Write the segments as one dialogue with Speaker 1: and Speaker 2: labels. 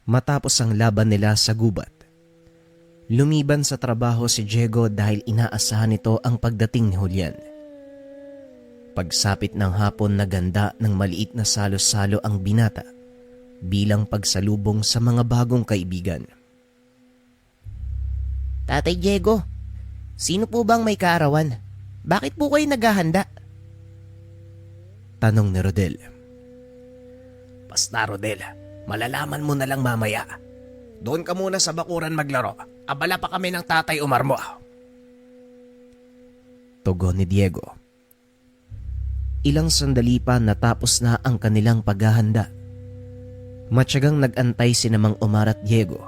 Speaker 1: Matapos ang laban nila sa gubat, lumiban sa trabaho si Diego dahil inaasahan nito ang pagdating ni Julian. Pagsapit ng hapon, naganda ng maliit na salo-salo ang binata bilang pagsalubong sa mga bagong kaibigan.
Speaker 2: Tatay Diego, sino po bang may kaarawan? Bakit po kayo naghahanda?
Speaker 1: Tanong ni Rodel.
Speaker 3: Basta Rodel, malalaman mo na lang mamaya. Doon ka muna sa bakuran maglaro. Abala pa kami ng tatay Umar mo.
Speaker 1: Tugon ni Diego. Ilang sandali pa natapos na ang kanilang paghahanda. Matyagang nag-antay si Mang Omar at Diego.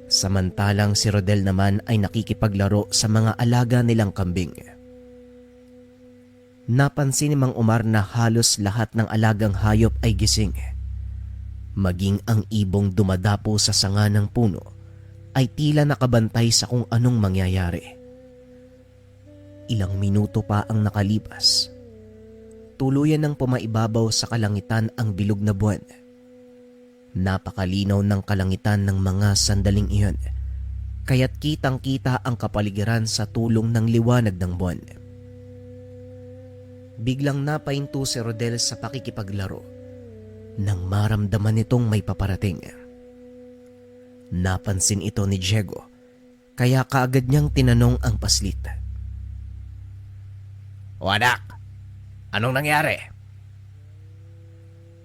Speaker 1: Samantalang si Rodel naman ay nakikipaglaro sa mga alaga nilang kambing. Napansin ni Mang Omar na halos lahat ng alagang hayop ay gising. Maging ang ibong dumadapo sa sanga ng puno ay tila nakabantay sa kung anong mangyayari. Ilang minuto pa ang nakalipas. Tuluyan ng pumaibabaw sa kalangitan ang bilog na buwan. Napakalinaw ng kalangitan ng mga sandaling iyon, kaya't kitang-kita ang kapaligiran sa tulong ng liwanag ng buwan. Biglang napahinto si Rodel sa pakikipaglaro nang maramdaman nitong may paparating. Napansin ito ni Diego, kaya kaagad niyang tinanong ang paslit.
Speaker 3: O anak, anong nangyari?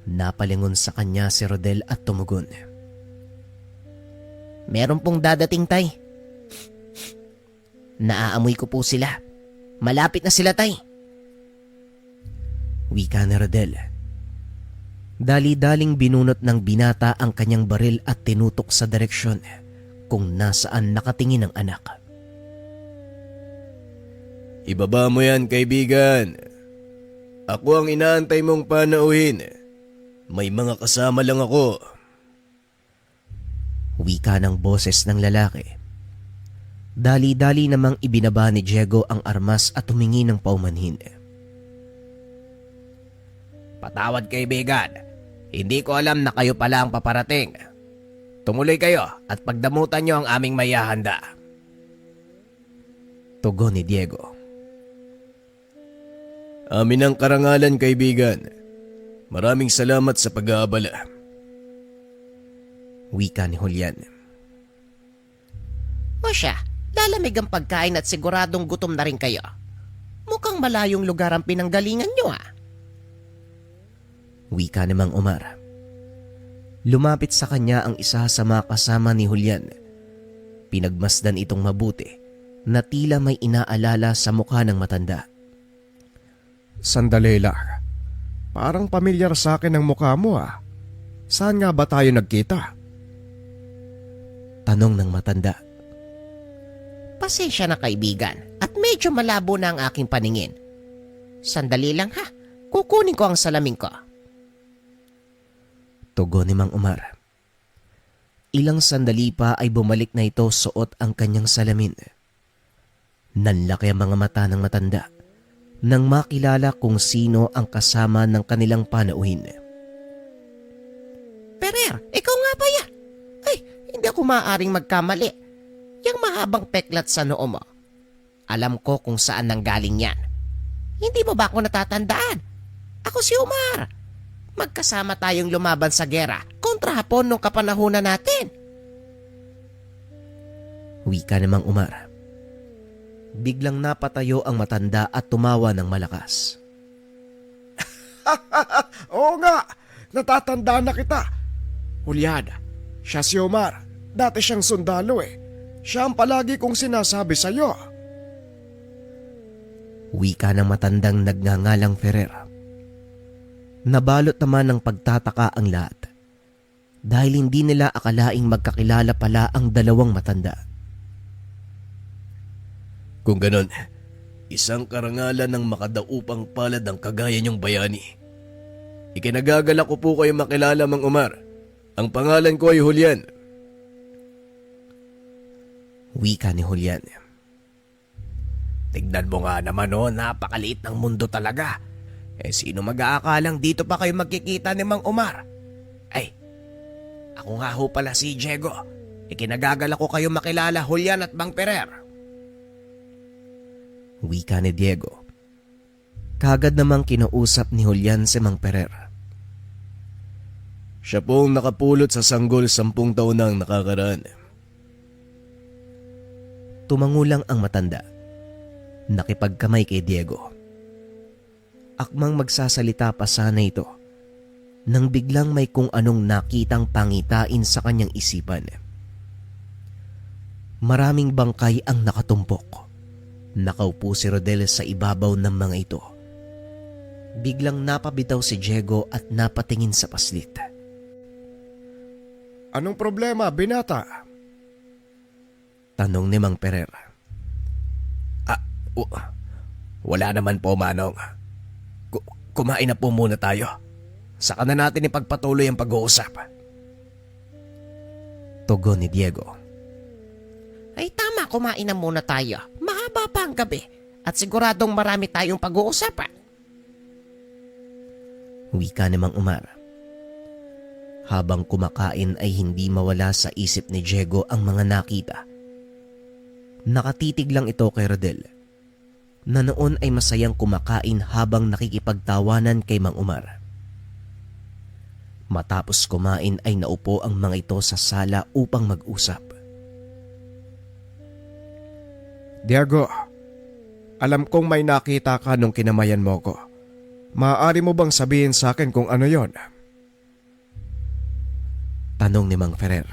Speaker 1: Napalingon sa kanya si Rodel at tumugon.
Speaker 2: Meron pong dadating, tay. Naaamoy ko po sila. Malapit na sila, tay.
Speaker 1: Wika ni Rodel. Dali-daling binunot ng binata ang kanyang baril at tinutok sa direksyon kung nasaan nakatingin ang anak.
Speaker 4: Ibaba mo yan, kaibigan. Ako ang inaantay mong panauhin. May mga kasama lang ako.
Speaker 1: Wika ng boses ng lalaki. Dali-dali namang ibinaba ni Diego ang armas at humingi ng paumanhin.
Speaker 3: Patawad kaibigan, hindi ko alam na kayo pala ang paparating. Tumuloy kayo at pagdamutan nyo ang aming mayahanda.
Speaker 1: Tugon ni Diego.
Speaker 4: Amin ang karangalan, kaibigan. Maraming salamat sa pag-aabala.
Speaker 1: Wika ni Julian.
Speaker 2: O siya, lalamig ang pagkain at siguradong gutom na rin kayo. Mukhang malayong lugar ang pinanggalingan nyo, ah.
Speaker 1: Wika ni Mang Omar. Lumapit sa kanya ang isa sa mga kasama ni Julian. Pinagmasdan itong mabuti na tila may inaalala sa mukha ng matanda.
Speaker 5: Sandali lang. Parang pamilyar sa akin ang mukha mo, ah. Saan nga ba tayo nagkita?
Speaker 1: Tanong ng matanda.
Speaker 2: Pasensya na kaibigan at medyo malabo na ang aking paningin. Sandali lang ha, kukunin ko ang salamin ko.
Speaker 1: Tugon ni Mang Omar. Ilang sandali pa ay bumalik na ito suot ang kanyang salamin. Nanlaki ang mga mata ng matanda nang makilala kung sino ang kasama ng kanilang panauhin.
Speaker 2: Perer, ikaw nga ba yan? Ay, hindi ako maaaring magkamali. Yang mahabang peklat sa noo mo. Alam ko kung saan nanggaling yan. Hindi mo ba ako natatandaan? Ako si Omar. Magkasama tayong lumaban sa gera kontra Hapon nung kapanahunan natin.
Speaker 1: Wika ni Mang Omar. Biglang napatayo ang matanda at tumawa ng malakas.
Speaker 5: Oo nga, natatandaan na kita. Julian, siya si Omar. Dati siyang sundalo eh. Siya ang palagi kong sinasabi sa'yo.
Speaker 1: Wika ng matandang nagngangalang Ferrer. Nabalot naman ng pagtataka ang lahat dahil hindi nila akalaing magkakilala pala ang dalawang matanda.
Speaker 4: Kung ganon, isang karangalan ng makadaupang palad ang kagaya niyong bayani. Ikinagagalak ko po kayo makilala, Mang Omar. Ang pangalan ko ay Julian.
Speaker 1: Wika ni Julian.
Speaker 3: Tignan mo nga naman napakaliit ng mundo talaga. Sino mag-aakalang dito pa kayo magkikita ni Mang Omar? Ay, Ako nga ho pala si Diego. Ikinagagala ko kayo makilala, Julian at Mang Perer.
Speaker 1: Wika ni Diego. Kagad namang kinausap ni Julian si Mang Perer.
Speaker 4: Siya pong nakapulot sa sanggol 10 taon nang nakakaraan.
Speaker 1: Tumangulang ang matanda. Nakipagkamay kay Diego. Akmang magsasalita pa sana ito nang biglang may kung anong nakitang pangitain sa kanyang isipan. Maraming bangkay ang nakatumpok. Nakaupo si Rodel sa ibabaw ng mga ito. Biglang napabitaw si Diego at napatingin sa paslit.
Speaker 5: Anong problema, binata?
Speaker 1: Tanong ni Mang Perer.
Speaker 3: Wala naman po, Manong. Kumain na po muna tayo. Saka na natin ipagpatuloy ang pag-uusap.
Speaker 1: Tugon ni Diego.
Speaker 2: Ay tama, kumain na muna tayo. Mahaba pa ang gabi at siguradong marami tayong pag-uusapan.
Speaker 1: Wika ni Mang Umar. Habang kumakain ay hindi mawala sa isip ni Diego ang mga nakita. Nakatitig lang ito kay Rodel, na noon ay masayang kumakain habang nakikipagtawanan kay Mang Umar. Matapos kumain ay naupo ang mga ito sa sala upang mag-usap.
Speaker 5: Diego, alam kong may nakita ka nung kinamayan mo ko. Maaari mo bang sabihin sa akin kung ano yon?
Speaker 1: Tanong ni Mang Ferrer.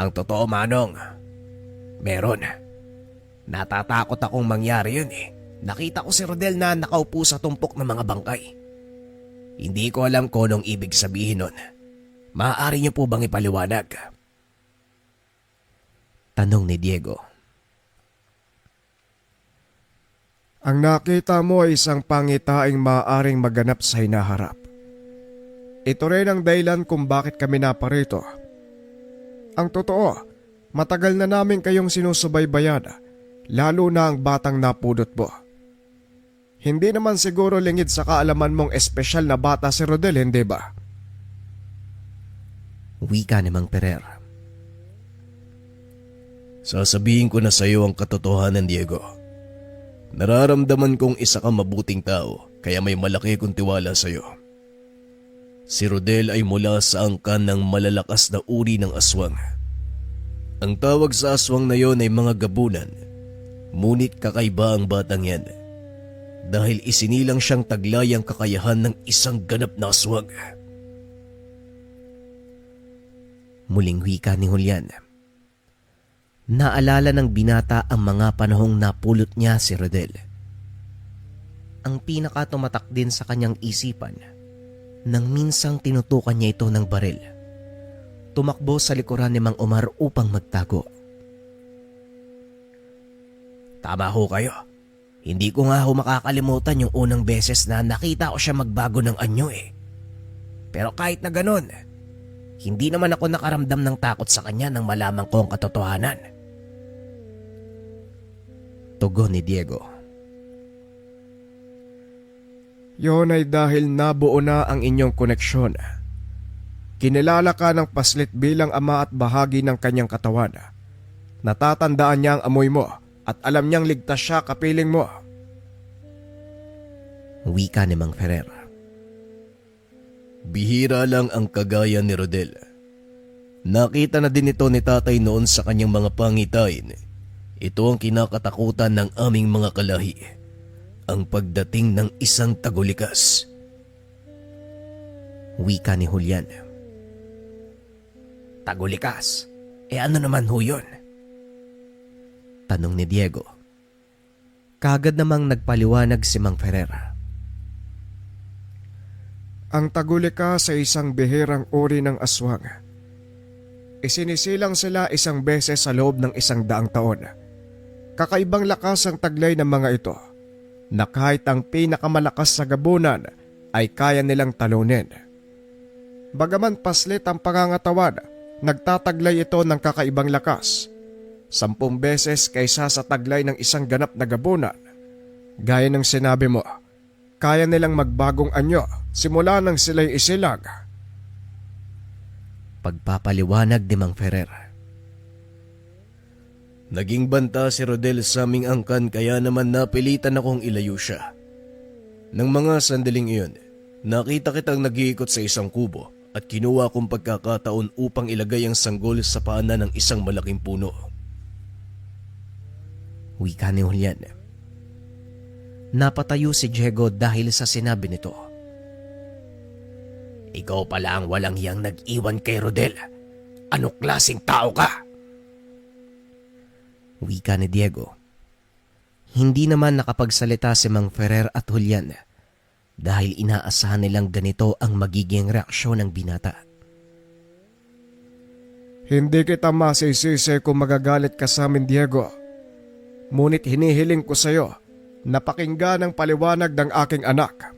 Speaker 3: Ang totoo, Manong, meron. Natatakot akong mangyari yun eh. Nakita ko si Rodel na nakaupo sa tumpok ng mga bangkay. Hindi ko alam kung anong ibig sabihin nun. Maaari niyo po bang ipaliwanag?
Speaker 1: Tanong ni Diego.
Speaker 5: Ang nakita mo ay isang pangitaing maaaring maganap sa hinaharap. Ito rin ang dahilan kung bakit kami naparito. Ang totoo, matagal na namin kayong sinusubaybayan, lalo na ang batang napudot mo. Hindi naman siguro lingid sa kaalaman mong espesyal na bata si Rodel, hindi ba?
Speaker 1: Wika ni Mang Ferrer.
Speaker 4: Sasabihin ko na sa iyo ang katotohanan, Diego. Nararamdaman kong isa kang mabuting tao, kaya may malaki kong tiwala sa iyo. Si Rodel ay mula sa angkan ng malalakas na uri ng aswang. Ang tawag sa aswang na yon ay mga gabunan, ngunit kakaiba ang batang yan. Dahil isinilang siyang taglay ang kakayahan ng isang ganap na aswang.
Speaker 1: Muling wika ni Julian. Naalala ng binata ang mga panahong napulot niya si Rodel. Ang pinakatumatak din sa kanyang isipan nang minsang tinutukan niya ito ng baril. Tumakbo sa likuran ni Mang Omar upang magtago.
Speaker 3: Tama ho kayo. Hindi ko nga ho makakalimutan yung unang beses na nakita ko siya magbago ng anyo eh. Pero kahit na ganun, hindi naman ako nakaramdam ng takot sa kanya nang malaman ko ang katotohanan.
Speaker 1: Tugon ni Diego.
Speaker 5: Yon ay dahil nabuo na ang inyong koneksyon. Kinilala ka ng paslit bilang ama at bahagi ng kanyang katawan. Natatandaan niya ang amoy mo at alam niyang ligtas siya kapiling mo.
Speaker 1: Wika ni Mang Ferrer.
Speaker 4: Bihira lang ang kagaya ni Rodel. Nakita na din ito ni tatay noon sa kanyang mga pangitain. Ito ang kinakatakutan ng aming mga kalahi. Ang pagdating ng isang tagulikas.
Speaker 1: Wika ni Julian.
Speaker 3: Tagulikas? Ano naman ho yun?
Speaker 1: Tanong ni Diego. Kagad namang nagpaliwanag si Mang Ferrer.
Speaker 5: Ang tagulikas sa isang bihirang uri ng aswang. Isinisilang sila isang beses sa loob ng 100 taon. Kakaibang lakas ang taglay ng mga ito, na kahit ang pinakamalakas sa gabunan ay kaya nilang talunin. Bagaman paslit ang pangangatawan, nagtataglay ito ng kakaibang lakas. 10 beses kaysa sa taglay ng isang ganap na gabunan. Gaya ng sinabi mo, kaya nilang magbagong anyo simula nang sila'y isilag.
Speaker 1: Pagpapaliwanag ni Mang Ferrer.
Speaker 4: Naging banta si Rodel sa aming angkan kaya naman napilitan akong ilayo siya. Nang mga sandaling iyon, nakita kitang nag-iikot sa isang kubo at kinuha kong pagkakataon upang ilagay ang sanggol sa paanan ng isang malaking puno.
Speaker 1: Wika ni Julian. Napatayo si Diego dahil sa sinabi nito.
Speaker 3: Ikaw pala ang walang hiyang nag-iwan kay Rodel. Anong klaseng tao ka?
Speaker 1: Wika ni Diego. Hindi naman nakapagsalita si Mang Ferrer at Julian dahil inaasahan nilang ganito ang magiging reaksyon ng binata.
Speaker 5: Hindi kita masisisi kung magagalit ka sa amin, Diego. Ngunit hinihiling ko sa iyo na pakinggan ang paliwanag ng aking anak.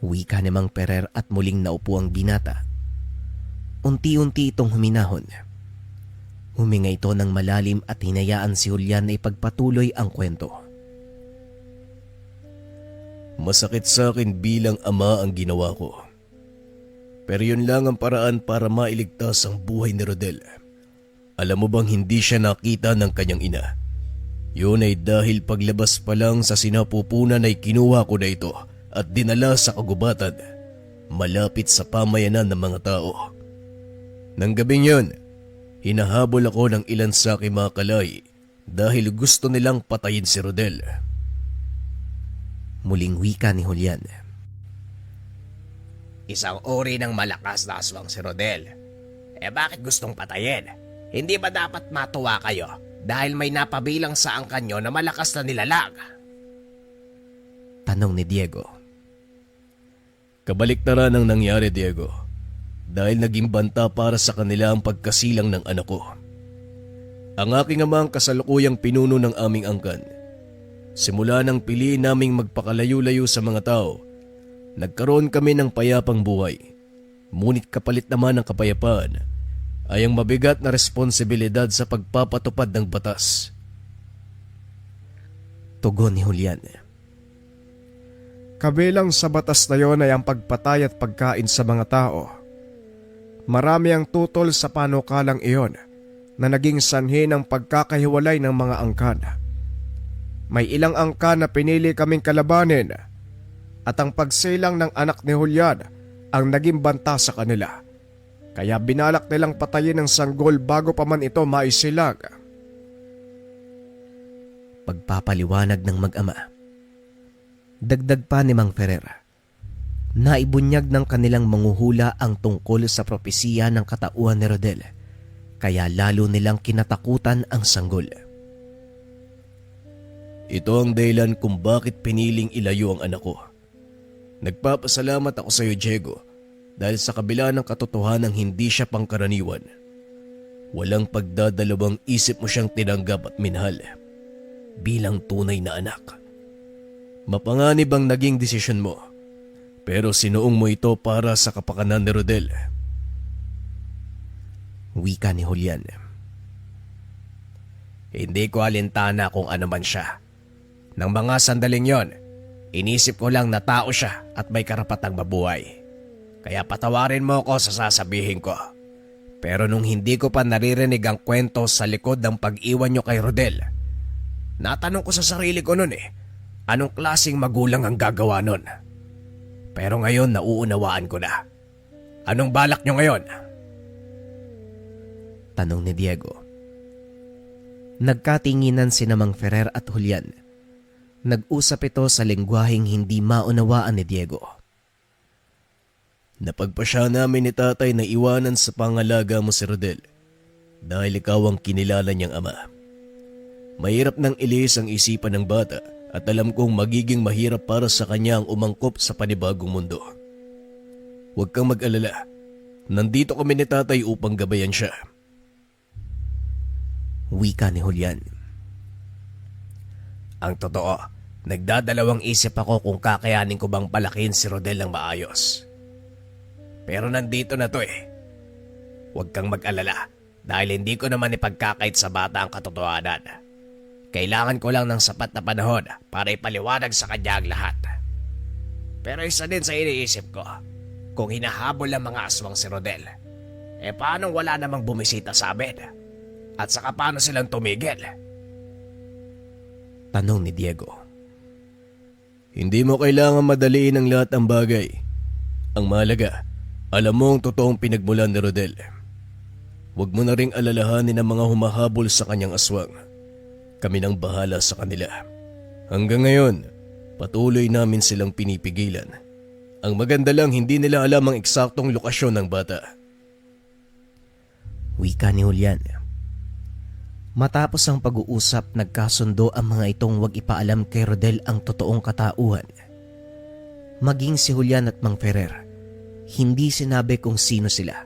Speaker 1: Wika ni Mang Ferrer at muling naupo ang binata. Unti-unti itong huminahon. Huminga ito ng malalim at hinayaan si Julian na ipagpatuloy ang kwento.
Speaker 4: Masakit sa akin bilang ama ang ginawa ko. Pero yun lang ang paraan para mailigtas ang buhay ni Rodel. Alam mo bang hindi siya nakita ng kanyang ina? Yun ay dahil paglabas pa lang sa sinapupunan ay kinuha ko na ito at dinala sa kagubatan, malapit sa pamayanan ng mga tao. Nang gabing yun, hinahabol ako ng ilan sa aking mga kalay dahil gusto nilang patayin si Rodel.
Speaker 1: Muling wika ni Julian.
Speaker 3: Isang uri ng malakas na aswang si Rodel. Bakit gustong patayin? Hindi ba dapat matuwa kayo dahil may napabilang sa angkan nyo na malakas na nilalang?
Speaker 1: Tanong ni Diego.
Speaker 4: Kabaliktaran ang nangyari, Diego, dahil naging banta para sa kanila ang pagkasilang ng anak ko. Ang aking ama ang kasalukuyang pinuno ng aming angkan. Simula nang piliin naming magpakalayo-layo sa mga tao, nagkaroon kami ng payapang buhay. Ngunit kapalit naman ng kapayapaan ay ang mabigat na responsibilidad sa pagpapatupad ng batas.
Speaker 1: Tugon ni Julian.
Speaker 5: Kabilang sa batas na yon ay ang pagpatay at pagkain sa mga tao. Marami ang tutol sa panukalang iyon na naging sanhi ng pagkakahiwalay ng mga angkan. May ilang angkan na pinili kaming kalabanin at ang pagsilang ng anak ni Julian ang naging banta sa kanila. Kaya binalak nilang patayin ng sanggol bago pa man ito maisilag.
Speaker 1: Pagpapaliwanag ng mag-ama. Dagdag pa ni Mang Ferrer. Naibunyag ng kanilang manguhula ang tungkol sa propesiya ng katauhan ni Rodel, kaya lalo nilang kinatakutan ang sanggol.
Speaker 4: Ito ang dahilan kung bakit piniling ilayo ang anak ko. Nagpapasalamat ako sa iyo, Diego, dahil sa kabila ng katotohanang hindi siya pangkaraniwan, walang pagdadalawang isip mo siyang tinanggap at minahal bilang tunay na anak. Mapanganib ang naging desisyon mo, pero sinuong mo ito para sa kapakanan ni Rodel.
Speaker 1: Wika ni Julian.
Speaker 3: Hindi ko alintana kung ano man siya. Nang mga sandaling yon, inisip ko lang na tao siya at may karapatang mabuhay. Kaya patawarin mo ako sa sasabihin ko. Pero nung hindi ko pa naririnig ang kwento sa likod ng pag-iwan nyo kay Rodel, natanong ko sa sarili ko nun anong klaseng magulang ang gagawa nun? Pero ngayon nauunawaan ko na. Anong balak nyo ngayon?
Speaker 1: Tanong ni Diego. Nagkatinginan sina Mang Ferrer at Julian. Nag-usap ito sa lengguaheng hindi maunawaan ni Diego.
Speaker 4: Napagpasya namin ni tatay na iwanan sa pangalaga mo si Rodel dahil ikaw ang kinilala niyang ama. Mahirap nang ilihis ang isipan ng bata at alam kong magiging mahirap para sa kanya ang umangkop sa panibagong mundo. Huwag kang mag-alala. Nandito kami ni tatay upang gabayan siya.
Speaker 1: Wika ni Julian.
Speaker 3: Ang totoo, nagdadalawang isip ako kung kakayanin ko bang palakin si Rodel ng maayos. Pero nandito na to Huwag kang mag-alala dahil hindi ko naman ipagkakait sa bata ang katotohanan. Kailangan ko lang ng sapat na panahon para ipaliwanag sa kanya ang lahat. Pero isa din sa iniisip ko, Kung hinahabol ang mga aswang si Rodel, paano wala namang bumisita sa amin? At saka paano silang tumigil?
Speaker 1: Tanong ni Diego.
Speaker 4: Hindi mo kailangan madaliin ang lahat ng bagay. Ang mahalaga, alam mo ang totoong pinagmulan ni Rodel. Huwag mo na ring alalahanin ang mga humahabol sa kanyang aswang. Kami nang bahala sa kanila. Hanggang ngayon, patuloy namin silang pinipigilan. Ang maganda lang hindi nila alam ang eksaktong lokasyon ng bata.
Speaker 1: Wika ni Julian. Matapos ang pag-uusap, nagkasundo ang mga itong wag ipaalam kay Rodel ang totoong katauhan. Maging si Julian at Mang Ferrer, hindi sinabi kung sino sila.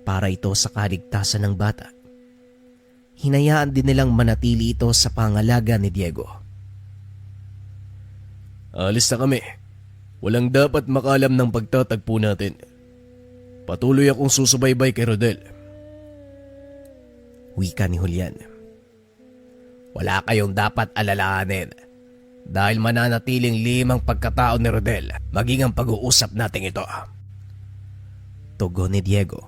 Speaker 1: Para ito sa kaligtasan ng bata. Hinayaan din nilang manatili ito sa pangalaga ni Diego.
Speaker 4: Alis na kami. Walang dapat makalam ng pagtatagpo natin. Patuloy akong susubaybay kay Rodel.
Speaker 1: Wika ni Julian.
Speaker 3: Wala kayong dapat alalahanin. Dahil mananatiling limang pagkatao ni Rodel, maging ang pag-uusap natin ito.
Speaker 1: Tugon ni Diego.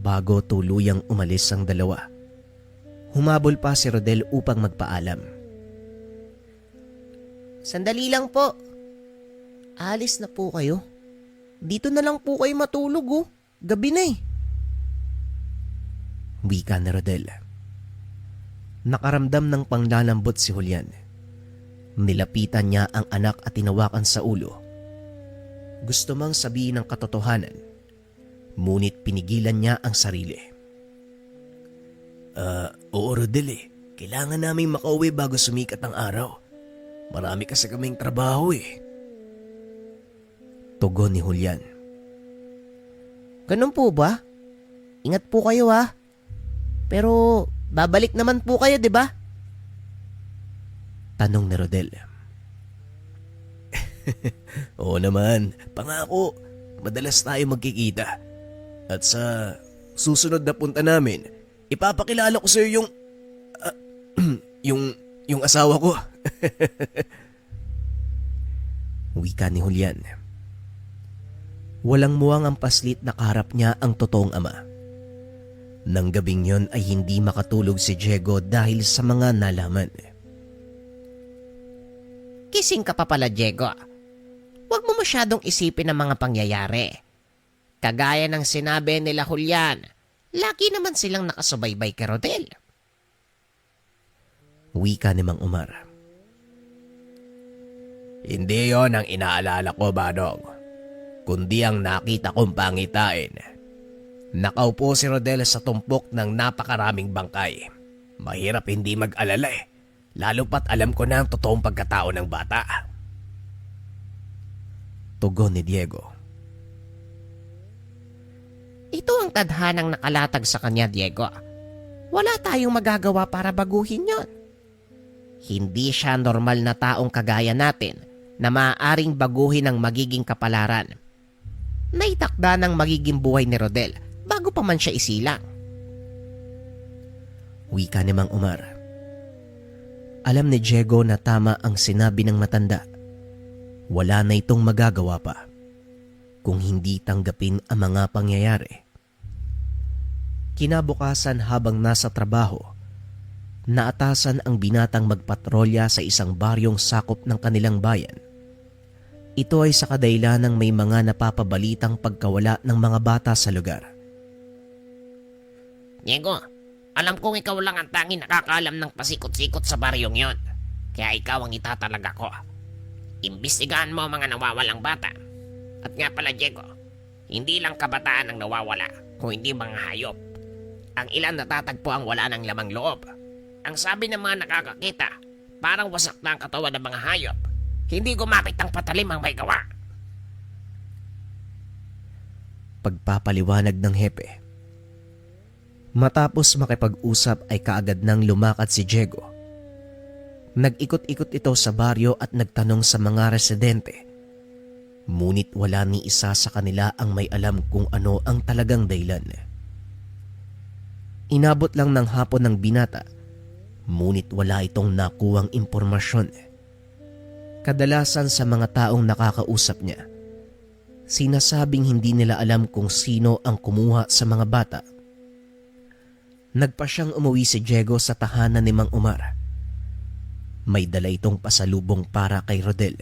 Speaker 1: Bago tuluyang umalis ang dalawa, humabol pa si Rodel upang magpaalam.
Speaker 2: Sandali lang po. Alis na po kayo. Dito na lang po kayo matulog oh. Gabi na eh.
Speaker 1: Wika ni Rodel. Nakaramdam ng panglalambot si Julian. Nilapitan niya ang anak at tinawakan sa ulo. Gusto mang sabihin ang katotohanan, ngunit pinigilan niya ang sarili.
Speaker 4: Oo Rodel Kailangan naming makauwi bago sumikat ang araw. Marami kasi kaming trabaho
Speaker 1: Tugon ni Julian.
Speaker 2: Ganun po ba? Ingat po kayo ha. Pero babalik naman po kayo, di ba?
Speaker 1: Tanong ni Rodel.
Speaker 4: Oo naman, pangako. Madalas tayo magkikita. At sa susunod na punta namin, ipapakilala ko sa iyo yung asawa ko.
Speaker 1: Wika ni Julian. Walang muwang ang paslit na kaharap niya ang totoong ama. Nang gabing yon ay hindi makatulog si Diego dahil sa mga nalaman.
Speaker 2: Kising ka pa pala, Diego. Huwag mo masyadong isipin ang mga pangyayari. Kagaya ng sinabi nila Julian, lagi naman silang nakasubaybay kay Rodel.
Speaker 1: Wika ni Mang Omar.
Speaker 3: Hindi yon ang inaalala ko, Badong. Kundi ang nakita kong pangitain. Nakaupo si Rodel sa tumpok ng napakaraming bangkay. Mahirap hindi mag-alala lalo pat alam ko na ang totoong pagkatao ng bata.
Speaker 1: Tugon ni Diego.
Speaker 2: Ito ang tadhanang nakalatag sa kanya, Diego. Wala tayong magagawa para baguhin yon. Hindi siya normal na taong kagaya natin na maaaring baguhin ang magiging kapalaran. Naitakda ng magiging buhay ni Rodel bago pa man siya isilang.
Speaker 1: Wika ni Mang Omar. Alam ni Diego na tama ang sinabi ng matanda. Wala na itong magagawa pa kung hindi tanggapin ang mga pangyayari. Kinabukasan habang nasa trabaho, naatasan ang binatang magpatrolya sa isang baryong sakop ng kanilang bayan. Ito ay sa kadahilanang may mga napapabalitang pagkawala ng mga bata sa lugar.
Speaker 2: Diego, alam kong ikaw lang ang tanging nakakaalam ng pasikot-sikot sa baryong yon. Kaya ikaw ang itatalaga ko. Imbestigahan mo ang mga nawawalang bata. At nga pala, Diego, hindi lang kabataan ang nawawala, kung hindi mga hayop. Ang ilan natatagpo ang wala ng lamang loob. Ang sabi ng mga nakakakita, parang wasak na ang katawan ng mga hayop. Hindi gumapit ang patalim ang may gawa.
Speaker 1: Pagpapaliwanag ng hepe. Matapos makipag-usap ay kaagad nang lumakad si Diego. Nag-ikot-ikot ito sa baryo at nagtanong sa mga residente. Ngunit wala ni isa sa kanila ang may alam kung ano ang talagang dahilan. Inabot lang ng hapon ng binata, ngunit wala itong nakuwang impormasyon. Kadalasan sa mga taong nakakausap niya, Sinasabing hindi nila alam kung sino ang kumuha sa mga bata. Nagpa siyang umuwi si Diego sa tahanan ni Mang Omar. May dala itong pasalubong para kay Rodel.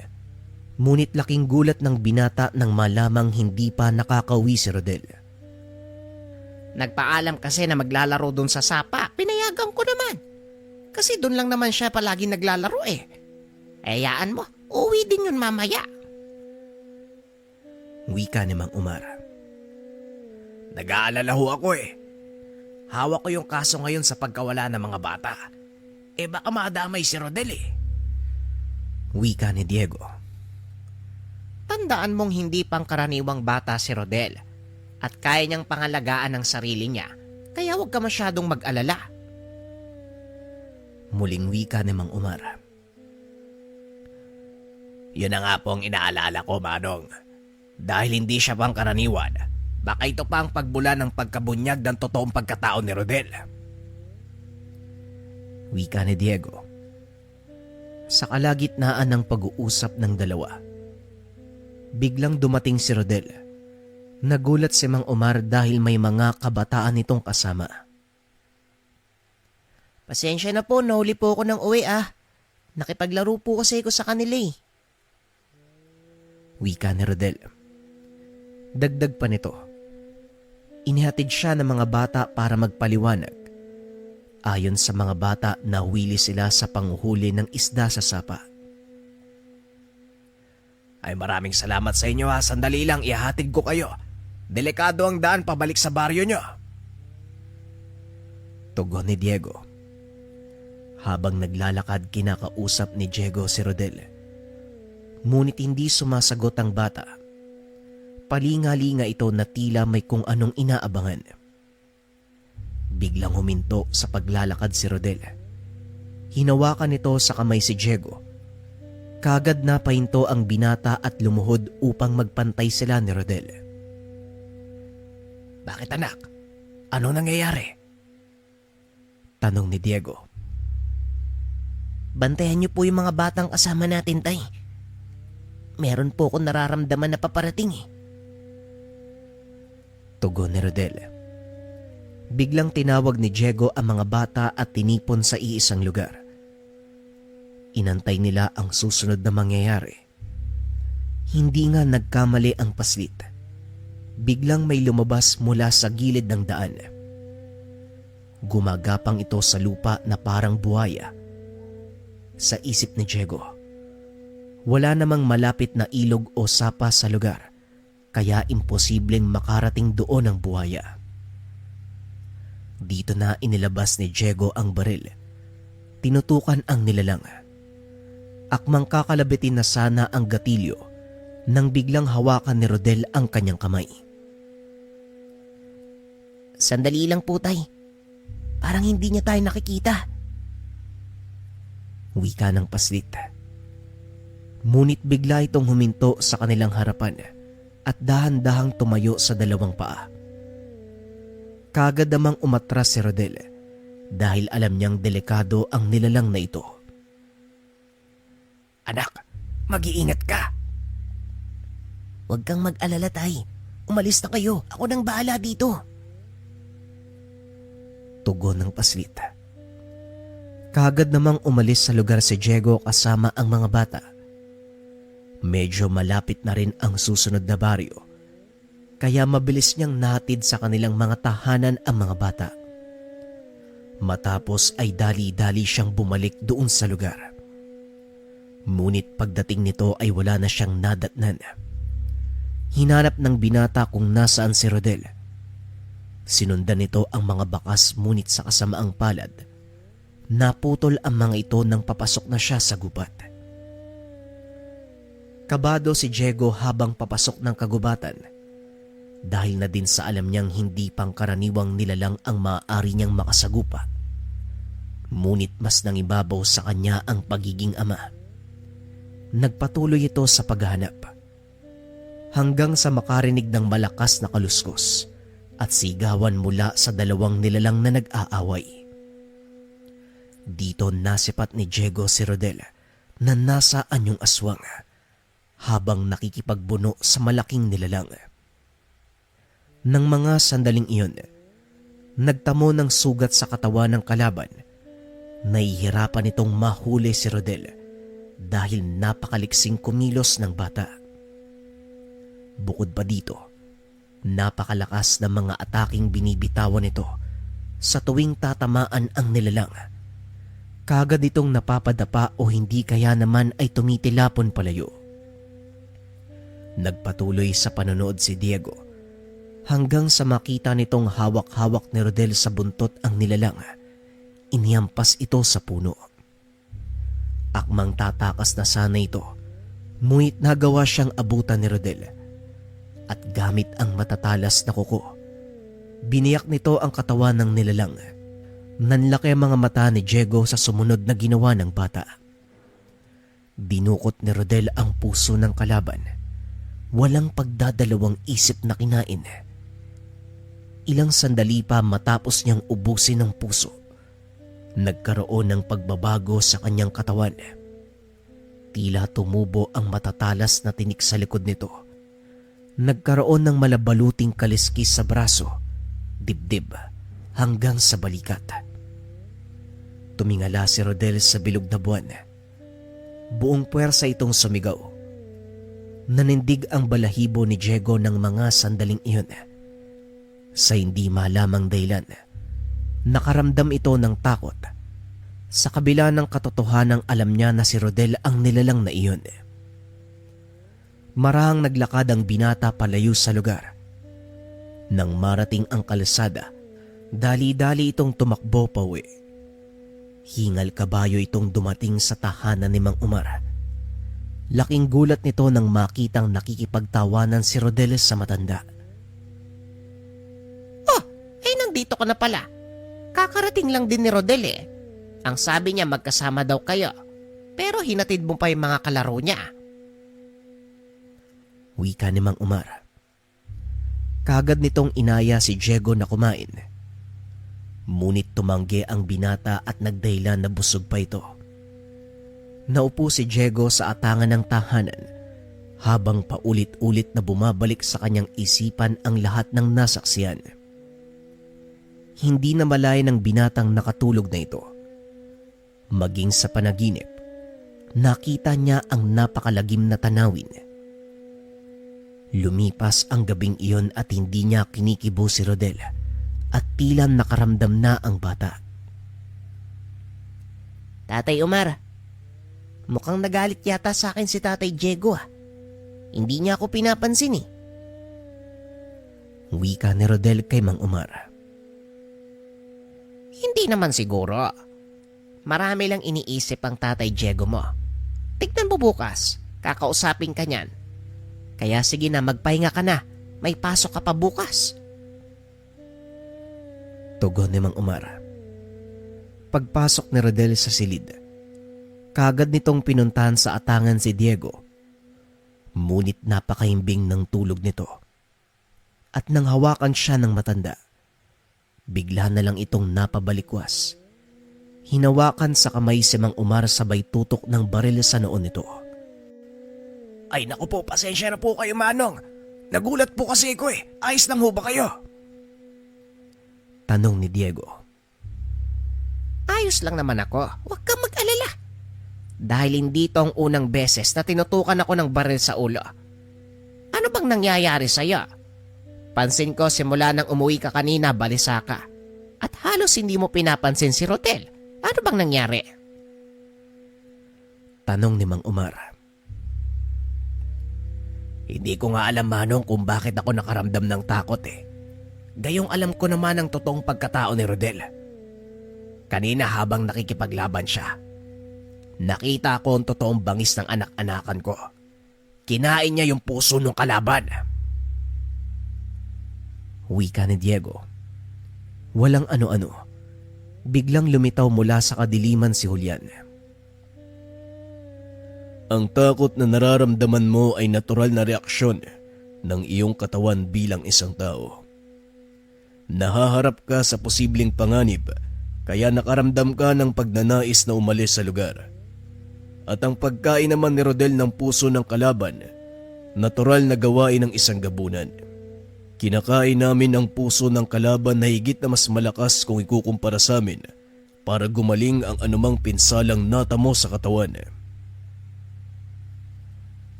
Speaker 1: Ngunit laking gulat ng binata nang malamang hindi pa nakakauwi si Rodel.
Speaker 2: Nagpaalam kasi na maglalaro doon sa sapa. Pinayagan ko naman. Kasi doon lang naman siya palagi naglalaro eh. Hayaan mo, uwi din yun mamaya.
Speaker 1: Wika ni Mang Omar.
Speaker 3: Nag-aalala ho ako eh. Hawak ko yung kaso ngayon sa pagkawala ng mga bata. Baka madamay si Rodel eh.
Speaker 1: Wika ni Diego.
Speaker 2: Tandaan mong hindi pangkaraniwang bata si Rodel at kaya niyang pangalagaan ang sarili niya, kaya huwag ka masyadong mag-alala.
Speaker 1: Muling wika ni Mang Omar.
Speaker 3: Yun na nga po ang inaalala ko, Manong. Dahil hindi siya pangkaraniwan, baka ito pa ang pagbula ng pagkabunyag ng totoong pagkatao ni Rodel.
Speaker 1: Wika ni Diego. Sa kalagitnaan ng pag-uusap ng dalawa, biglang dumating si Rodel. Nagulat si Mang Omar dahil may mga kabataan itong kasama.
Speaker 2: Pasensya na po, nahuli po ako ng uwi ah. Nakipaglaro po kasi ako sa kanila eh.
Speaker 1: Wika ni Rodel. Dagdag pa nito, inihatid siya ng mga bata para magpaliwanag. Ayon sa mga bata, nahuli sila sa panghuhuli ng isda sa sapa.
Speaker 3: Ay maraming salamat sa inyo ha. Sandali lang, ihahatid ko kayo. Delikado ang daan pabalik sa baryo nyo.
Speaker 1: Tugon ni Diego. Habang naglalakad, kinakausap ni Diego si Rodel. Ngunit hindi sumasagot ang bata. Palinga-linga ito na tila may kung anong inaabangan. Biglang huminto sa paglalakad si Rodel. Hinawakan nito sa kamay si Diego. Kagad na pahinto ang binata at lumuhod upang magpantay sila ni Rodel.
Speaker 3: Bakit anak? Ano nangyayari?
Speaker 1: Tanong ni Diego.
Speaker 2: Bantayan niyo po yung mga batang kasama natin, tay. Meron po akong nararamdaman na paparating eh.
Speaker 1: Tugon ni Rodel. Biglang tinawag ni Diego ang mga bata at tinipon sa iisang lugar. Inantay nila ang susunod na mangyayari. Hindi nga nagkamali ang paslit. Biglang may lumabas mula sa gilid ng daan. Gumagapang ito sa lupa na parang buhaya. Sa isip ni Diego, wala namang malapit na ilog o sapa sa lugar. Kaya imposibleng makarating doon ang buhaya. Dito na inilabas ni Diego ang baril. Tinutukan ang nilalang. Akmang kakalabitin na sana ang gatilyo nang biglang hawakan ni Rodel ang kanyang kamay.
Speaker 2: Sandali lang po, tay. Parang hindi niya tayo nakikita.
Speaker 1: Wika ng paslit. Ngunit bigla itong huminto sa kanilang harapan at dahan-dahang tumayo sa dalawang paa. Kagad namang umatras si Rodel dahil alam niyang delikado ang nilalang na ito.
Speaker 3: Anak, mag-iingat ka.
Speaker 2: Huwag kang mag-alala, tay. Umalis na kayo. Ako nang bahala dito.
Speaker 1: Tugon ng paslit. Kagad namang umalis sa lugar si Diego kasama ang mga bata. Medyo malapit na rin ang susunod na baryo, kaya mabilis niyang nahatid sa kanilang mga tahanan ang mga bata. Matapos ay dali-dali siyang bumalik doon sa lugar. Ngunit pagdating nito ay wala na siyang nadatnan. Hinanap ng binata kung nasaan si Rodel. Sinundan nito ang mga bakas, ngunit sa kasamaang palad, naputol ang mga ito nang papasok na siya sa gubat. Kabado si Diego habang papasok ng kagubatan dahil na din sa alam niyang hindi pangkaraniwang nilalang ang maaari niyang makasagupa. Ngunit mas nangibabaw sa kanya ang pagiging ama. Nagpatuloy ito sa paghahanap hanggang sa makarinig ng malakas na kaluskos at sigawan mula sa dalawang nilalang na nag-aaway. Dito nasipat ni Diego si Rodel na nasa anyong aswang habang nakikipagbuno sa malaking nilalang. Nang mga sandaling iyon, nagtamo ng sugat sa katawan ng kalaban. Nahihirapan itong mahuli si Rodel dahil napakaliksing kumilos ng bata. Bukod pa dito, napakalakas ng mga ataking binibitawan nito sa tuwing tatamaan ang nilalang. Kagad itong napapadapa o hindi kaya naman ay tumitilapon palayo. Nagpatuloy sa panonood si Diego hanggang sa makita nitong hawak-hawak ni Rodel sa buntot ang nilalang. Inihampas ito sa puno. Akmang tatakas na sana ito, ngunit nagawa siyang abutan ni Rodel at gamit ang matatalas na kuko, biniyak nito ang katawan ng nilalang. Nanlaki ang mga mata ni Diego sa sumunod na ginawa ng bata. Dinukot ni Rodel ang puso ng kalaban. Walang pagdadalawang isip na kinain. Ilang sandali pa matapos niyang ubusin ang puso, nagkaroon ng pagbabago sa kanyang katawan. Tila tumubo ang matatalas na tinik sa likod nito. Nagkaroon ng malabaluting kaliskis sa braso, dibdib, hanggang sa balikat. Tumingala si Rodel sa bilog na buwan. Buong puwersa itong sumigaw. Nanindig ang balahibo ni Diego ng mga sandaling iyon. Sa hindi malamang dahilan, nakaramdam ito ng takot. Sa kabila ng katotohanang alam niya na si Rodel ang nilalang na iyon. Marahang naglakad ang binata palayo sa lugar. Nang marating ang kalsada, dali-dali itong tumakbo pauwi. Hingal kabayo itong dumating sa tahanan ni Mang Umar. Laking gulat nito nang makitang nakikipagtawanan si Rodel sa matanda.
Speaker 2: Oh, ay nandito ka na pala. Kakarating lang din ni Rodel eh. Ang sabi niya magkasama daw kayo. Pero hinatid mo pa yung mga kalaro niya.
Speaker 1: Wika ni Mang Umar. Kagad nitong inaya si Diego na kumain. Ngunit tumanggi ang binata at nagdahilan na busog pa ito. Naupo si Diego sa atangan ng tahanan habang paulit-ulit na bumabalik sa kanyang isipan ang lahat ng nasaksiyan. Hindi na malaya ng binatang nakatulog na ito. Maging sa panaginip, nakita niya ang napakalagim na tanawin. Lumipas ang gabing iyon at hindi niya kinikibo si Rodel at tila nakaramdam na ang bata.
Speaker 2: Tatay Umar, mukhang nagalit yata sa akin si Tatay Diego ah. Hindi niya ako pinapansin eh.
Speaker 1: Wika ni Rodel kay Mang Umar.
Speaker 2: Hindi naman siguro. Marami lang iniisip ang Tatay Diego mo. Tignan mo bukas, kakausapin ka niyan. Kaya sige na, magpahinga ka na. May pasok ka pa bukas.
Speaker 1: Tugon ni Mang Umar. Pagpasok ni Rodel sa silid, kagad nitong pinuntahan sa atangan si Diego. Ngunit napakahimbing ng tulog nito. At nang hawakan siya ng matanda, bigla na lang itong napabalikwas. Hinawakan sa kamay si Mang Umar sabay tutok ng baril sa noon nito.
Speaker 3: Ay naku po, pasensya na po kayo Manong. Nagulat po kasi ko eh. Ayos lang ho ba kayo?
Speaker 1: Tanong ni Diego.
Speaker 2: Ayos lang naman ako. Huwag kang mag-alala. Dahil hindi ito ang unang beses na tinutukan ako ng baril sa ulo. Ano bang nangyayari sa'yo? Pansin ko simula nang umuwi ka kanina, balisa ka. At halos hindi mo pinapansin si Rodel. Ano bang nangyari?
Speaker 1: Tanong ni Mang Umar.
Speaker 3: Hindi ko nga alam Manong kung bakit ako nakaramdam ng takot eh. Gayong alam ko naman ang totoong pagkatao ni Rodel. Kanina habang nakikipaglaban siya, nakita ko ang totoong bangis ng anak-anakan ko. Kinain niya yung puso ng kalaban.
Speaker 1: Wika ni Diego. Walang ano-ano. Biglang lumitaw mula sa kadiliman si Julian.
Speaker 4: Ang takot na nararamdaman mo ay natural na reaksyon ng iyong katawan bilang isang tao. Nahaharap ka sa posibleng panganib kaya nakaramdam ka ng pagnanais na umalis sa lugar. At ang pagkain naman ni Rodel ng puso ng kalaban, natural na gawain ng isang gabunan. Kinakain namin ang puso ng kalaban na higit na mas malakas kung ikukumpara sa amin para gumaling ang anumang pinsalang natamo sa katawan.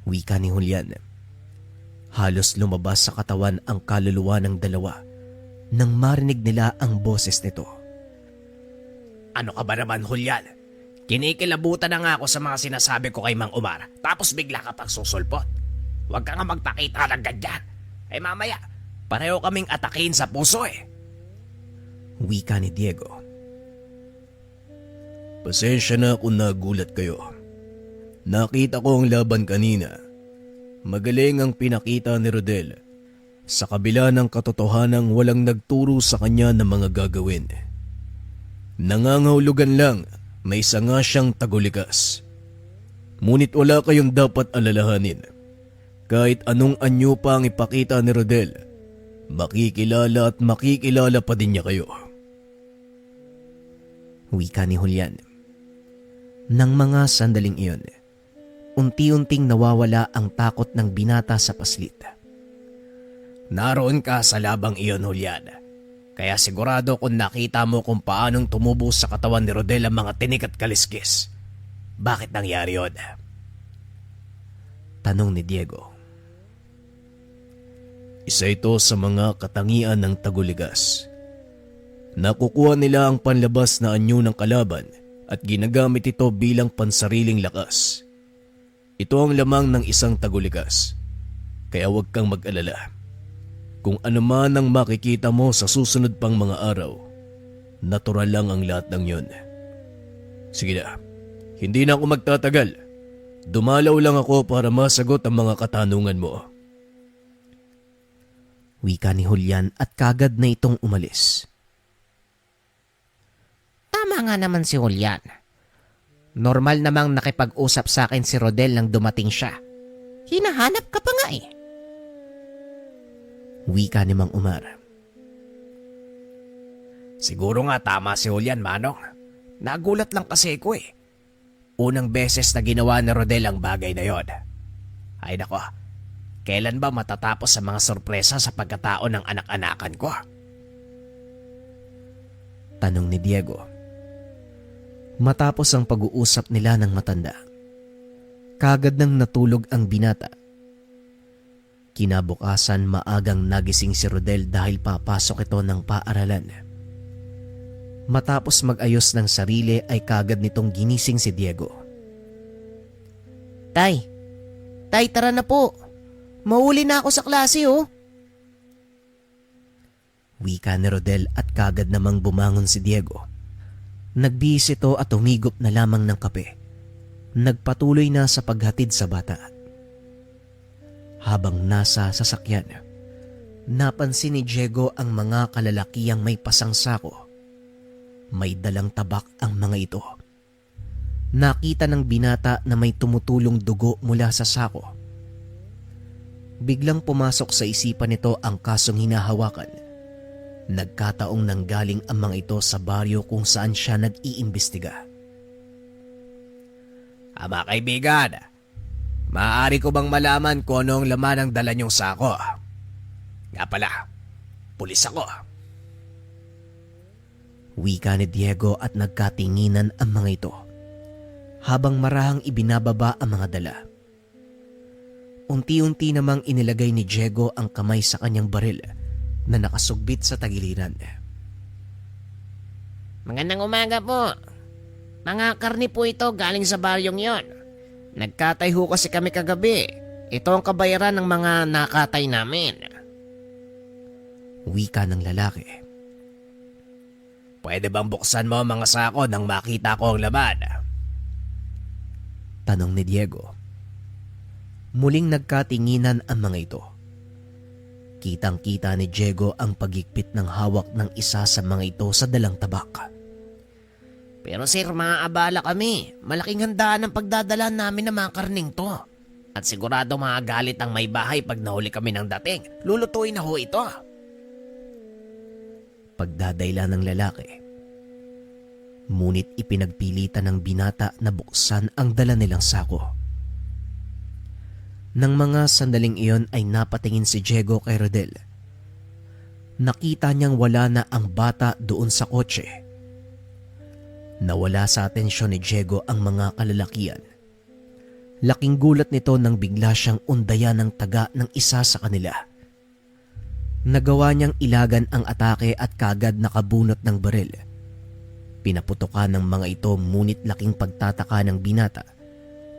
Speaker 1: Wika ni Julian. Halos lumabas sa katawan ang kaluluwa ng dalawa nang marinig nila ang boses nito.
Speaker 3: Ano ka ba naman, Julian? Kinikilabutan na nga ako sa mga sinasabi ko kay Mang Omar, tapos bigla ka pang susulpot. Huwag ka nga magpakita ng ganyan. Eh mamaya, pareho kaming atakin sa puso eh.
Speaker 1: Wika ni Diego.
Speaker 4: Pasensya na kung nagulat kayo. Nakita ko ang laban kanina. Magaling ang pinakita ni Rodel. Sa kabila ng katotohanang walang nagturo sa kanya ng mga gagawin. Nangangahulugan lang na isa nga siyang tagulikas. Ngunit wala kayong dapat alalahanin. Kahit anong anyo pa ang ipakita ni Rodel, makikilala at makikilala pa din niya kayo.
Speaker 1: Wika ni Julian. Nang mga sandaling iyon, unti-unting nawawala ang takot ng binata sa paslit.
Speaker 3: Naroon ka sa labang iyon, Julian. Kaya sigurado kung nakita mo kung paanong tumubo sa katawan ni Rodel ang mga tinik at kaliskis. Bakit nangyari yun?
Speaker 1: Tanong ni Diego.
Speaker 4: Isa ito sa mga katangian ng taguligas. Nakukuha nila ang panlabas na anyo ng kalaban at ginagamit ito bilang pansariling lakas. Ito ang lamang ng isang taguligas. Kaya huwag kang mag-alala. Kung ano man ang makikita mo sa susunod pang mga araw, natural lang ang lahat ng yun. Sige na, hindi na ako magtatagal. Dumalaw lang ako para masagot ang mga katanungan mo.
Speaker 1: Wika ni Julian at kagad na itong umalis.
Speaker 2: Tama nga naman si Julian. Normal namang nakipag-usap sa akin si Rodel nang dumating siya. Hinahanap ka pa nga eh.
Speaker 1: Wika ni Mang Omar.
Speaker 3: Siguro nga tama si Julian, Manong. Nagulat lang kasi ako eh. Unang beses na ginawa ni Rodel ang bagay na yon. Ay nako, kailan ba matatapos sa mga sorpresa sa pagkatao ng anak-anakan ko?
Speaker 1: Tanong ni Diego. Matapos ang pag-uusap nila ng matanda, kagad nang natulog ang binata. Kinabukasan maagang nagising si Rodel dahil papasok ito ng paaralan. Matapos mag-ayos ng sarili ay kagad nitong ginising si Diego.
Speaker 2: Tay, tara na po. Mahuli na ako sa klase oh.
Speaker 1: Wika ni Rodel at kagad namang bumangon si Diego. Nagbihis ito at humigop na lamang ng kape. Nagpatuloy na sa paghatid sa bata. Habang nasa sasakyan, napansin ni Diego ang mga kalalakiyang may pasang sako. May dalang tabak ang mga ito. Nakita ng binata na may tumutulong dugo mula sa sako. Biglang pumasok sa isipan nito ang kasong hinahawakan. Nagkataong nanggaling ang mga ito sa baryo kung saan siya nag-iimbestiga.
Speaker 3: Mga kaibigan, maaari ko bang malaman kung anong laman ang dala niyong sako? Nga pala, pulis ako.
Speaker 1: Wika ni Diego at nagkatinginan ang mga ito. Habang marahang ibinababa ang mga dala. Unti-unti namang inilagay ni Diego ang kamay sa kanyang baril na nakasugbit sa tagiliran.
Speaker 2: Magandang umaga po. Mga karni po ito galing sa baryong yon. Nagkatay ho kasi kami kagabi. Ito ang kabayaran ng mga nakatay namin.
Speaker 1: Wika ng lalaki.
Speaker 3: Pwede bang buksan mo ang mga sako nang makita ko ang laman?
Speaker 1: Tanong ni Diego. Muling nagkatinginan ang mga ito. Kitang-kita ni Diego ang pagigpit ng hawak ng isa sa mga ito sa dalang tabak.
Speaker 2: Pero sir, maaabala kami. Malaking handaan ang pagdadala namin ng mga karning to. At sigurado makagalit ang may bahay pag nahuli kami ng dating. Lulutuin na ho ito.
Speaker 1: Pagdadayla ng lalaki. Ngunit ipinagpilitan ng binata na buksan ang dala nilang sako. Nang mga sandaling iyon ay napatingin si Diego kay Rodel. Nakita niyang wala na ang bata doon sa kotse. Nawala sa atensyon ni Diego ang mga kalalakian. Laking gulat nito nang bigla siyang undayan ng taga ng isa sa kanila. Nagawa niyang ilagan ang atake at kagad nakabunot ng baril. Pinaputokan ng mga ito ngunit laking pagtataka ng binata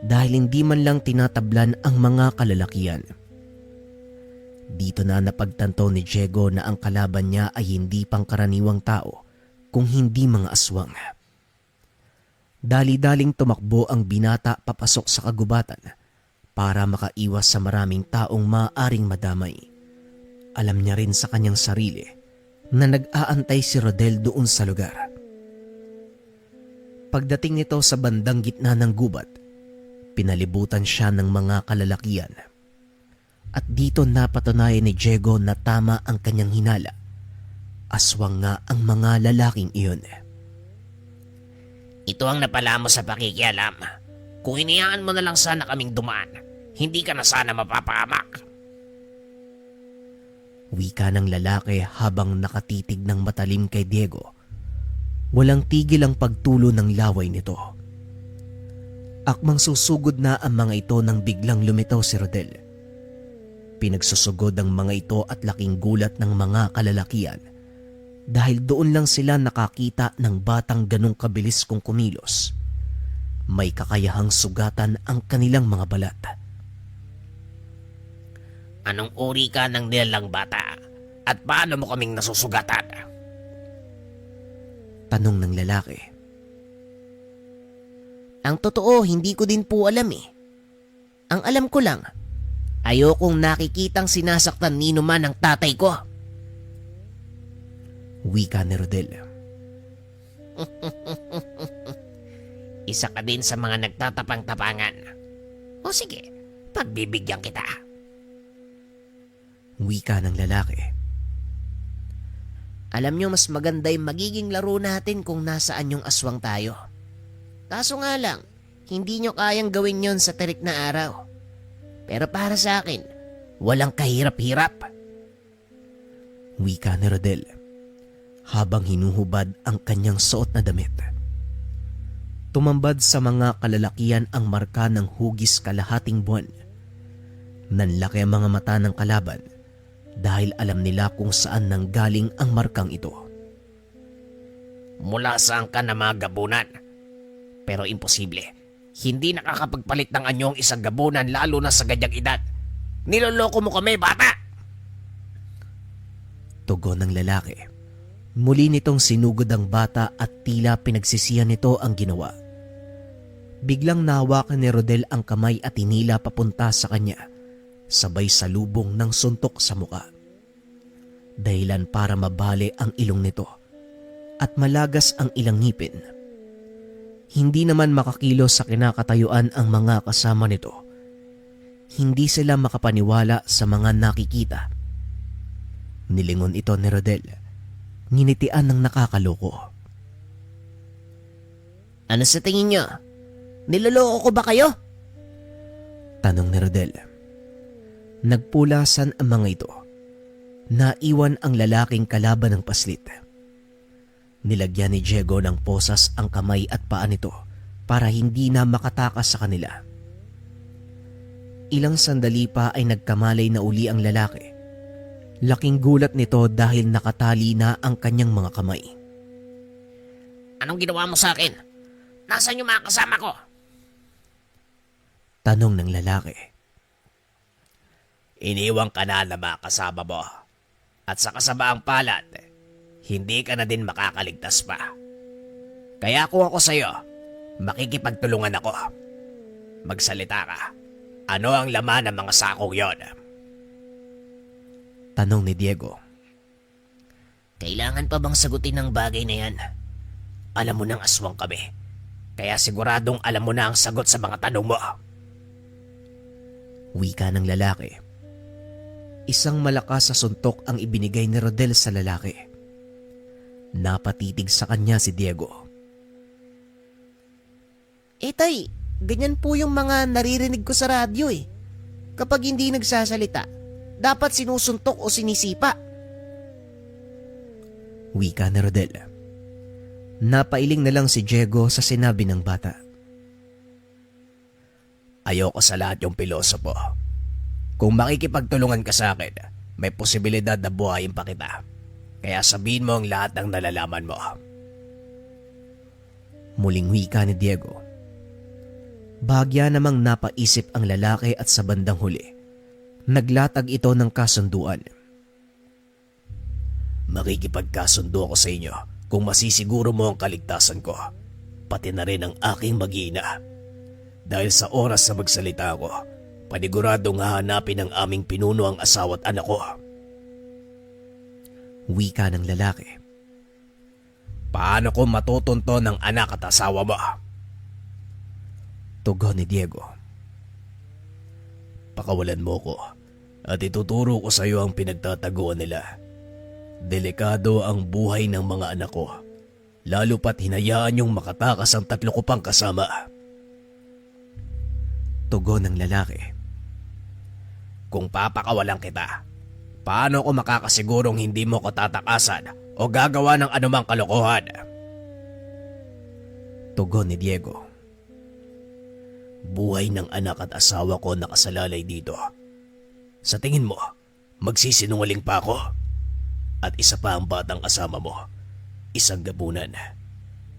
Speaker 1: dahil hindi man lang tinatablan ang mga kalalakian. Dito na napagtanto ni Diego na ang kalaban niya ay hindi pangkaraniwang tao kung hindi mga aswang. Dali-daling tumakbo ang binata papasok sa kagubatan para makaiwas sa maraming taong maaaring madamay. Alam niya rin sa kanyang sarili na nag-aantay si Rodel doon sa lugar. Pagdating nito sa bandang gitna ng gubat, pinalibutan siya ng mga kalalakian. At dito napatunayan ni Diego na tama ang kanyang hinala. Aswang nga ang mga lalaking iyon.
Speaker 2: Ito ang napala mo sa pakikialam. Kung hinayaan mo na lang sana kaming dumaan, hindi ka na sana mapapahamak.
Speaker 1: Wika ng lalaki habang nakatitig ng matalim kay Diego. Walang tigil ang pagtulo ng laway nito. Akmang susugod na ang mga ito nang biglang lumitaw si Rodel. Pinagsusugod ang mga ito at laking gulat ng mga kalalakian dahil doon lang sila nakakita ng batang ganong kabilis kung kumilos. May kakayahang sugatan ang kanilang mga balat.
Speaker 2: Anong uri ka ng nilalang bata? At paano mo kaming nasusugatan?
Speaker 1: Tanong ng lalaki.
Speaker 2: Ang totoo, hindi ko din po alam eh. Ang alam ko lang, ayokong nakikitang sinasaktan nino man ang tatay ko.
Speaker 1: Wika ni Rodel.
Speaker 2: Isa ka din sa mga nagtatapang-tapangan. O sige, pagbibigyan kita.
Speaker 1: Wika ng lalaki.
Speaker 2: Alam nyo, mas maganda yung magiging laro natin kung nasaan yung aswang tayo. Kaso nga lang, hindi nyo kayang gawin yon sa terik na araw. Pero para sa akin, walang kahirap-hirap.
Speaker 1: Wika ni Rodel habang hinuhubad ang kanyang suot na damit. Tumambad sa mga kalalakian ang marka ng hugis kalahating buwan. Nanlaki ang mga mata ng kalaban dahil alam nila kung saan nanggaling ang markang ito.
Speaker 2: Mula saan ka na mga gabunan? Pero imposible. Hindi nakakapagpalit ng anyong isang gabunan lalo na sa ganyang edad. Niloloko mo kami, bata!
Speaker 1: Tugon ng lalaki. Muli nitong sinugod ang bata at tila pinagsisihan nito ang ginawa. Biglang nahawakan ni Rodel ang kamay at hinila papunta sa kanya, sabay salubong ng suntok sa muka. Dahilan para mabali ang ilong nito at malagas ang ilang ngipin. Hindi naman makakilos sa kinakatayuan ang mga kasama nito. Hindi sila makapaniwala sa mga nakikita. Nilingon ito ni Rodel. Nginitian ng nakakaloko.
Speaker 2: Ano sa tingin nyo? Niloloko ko ba kayo?
Speaker 1: Tanong ni Rodel. Nagpulasan ang mga ito. Naiwan ang lalaking kalaban ng paslit. Nilagyan ni Diego ng posas ang kamay at paa nito para hindi na makatakas sa kanila. Ilang sandali pa ay nagkamalay na uli ang lalaki. Laking gulat nito dahil nakatali na ang kanyang mga kamay.
Speaker 2: Anong ginawa mo sa akin? Nasaan yung mga kasama ko?
Speaker 1: Tanong ng lalaki.
Speaker 3: Iniwang ka na ng mga kasama mo. At sa kasabaang palad, hindi ka na din makakaligtas pa. Kaya kung ako sa'yo, makikipagtulungan ako. Magsalita ka. Ano ang laman ng mga sakong yon?
Speaker 1: Tanong ni Diego.
Speaker 2: Kailangan pa bang sagutin ang bagay na yan?
Speaker 3: Alam mo nang aswang kami. Kaya siguradong alam mo na ang sagot sa mga tanong mo.
Speaker 1: Wika ng lalaki. Isang malakas sa suntok ang ibinigay ni Rodel sa lalaki. Napatitig sa kanya si Diego.
Speaker 2: Tay, ganyan po yung mga naririnig ko sa radyo eh. Kapag hindi nagsasalita, dapat sinusuntok o sinisipa.
Speaker 1: Wika ni Rodel. Napailing na lang si Diego sa sinabi ng bata.
Speaker 3: Ayoko sa lahat yung pilosopo. Kung makikipagtulungan ka sa akin, may posibilidad na buhayin pa kita. Kaya sabihin mo ang lahat ng nalalaman mo.
Speaker 1: Muling wika ni Diego. Bahagya namang napaisip ang lalaki at sa bandang huli, naglatag ito ng kasunduan.
Speaker 3: Makikipagkasundo ako sa inyo kung masisiguro mo ang kaligtasan ko, pati na rin ang aking mag-iina. Dahil sa oras na magsalita ako, paniguradong hahanapin ng aming pinuno ang asawa at anak ko.
Speaker 1: Wika ng lalaki.
Speaker 3: Paano ko matutunto ng anak at asawa mo?
Speaker 1: Tugon ni Diego.
Speaker 3: Pakawalan mo ko at ituturo ko sa iyo ang pinagtataguan nila. Delikado ang buhay ng mga anak ko, lalo pat hinayaan yung makatakas ang 3 ko pang kasama.
Speaker 1: Tugon ng lalaki.
Speaker 3: Kung papakawalan kita, paano ko makakasigurong hindi mo ko tatakasan o gagawa ng anumang kalokohan?
Speaker 1: Tugon ni Diego.
Speaker 3: Buhay ng anak at asawa ko nakasalalay dito. Sa tingin mo, magsisinungaling pa ako? At isa pa ang batang kasama mo, isang gabunan.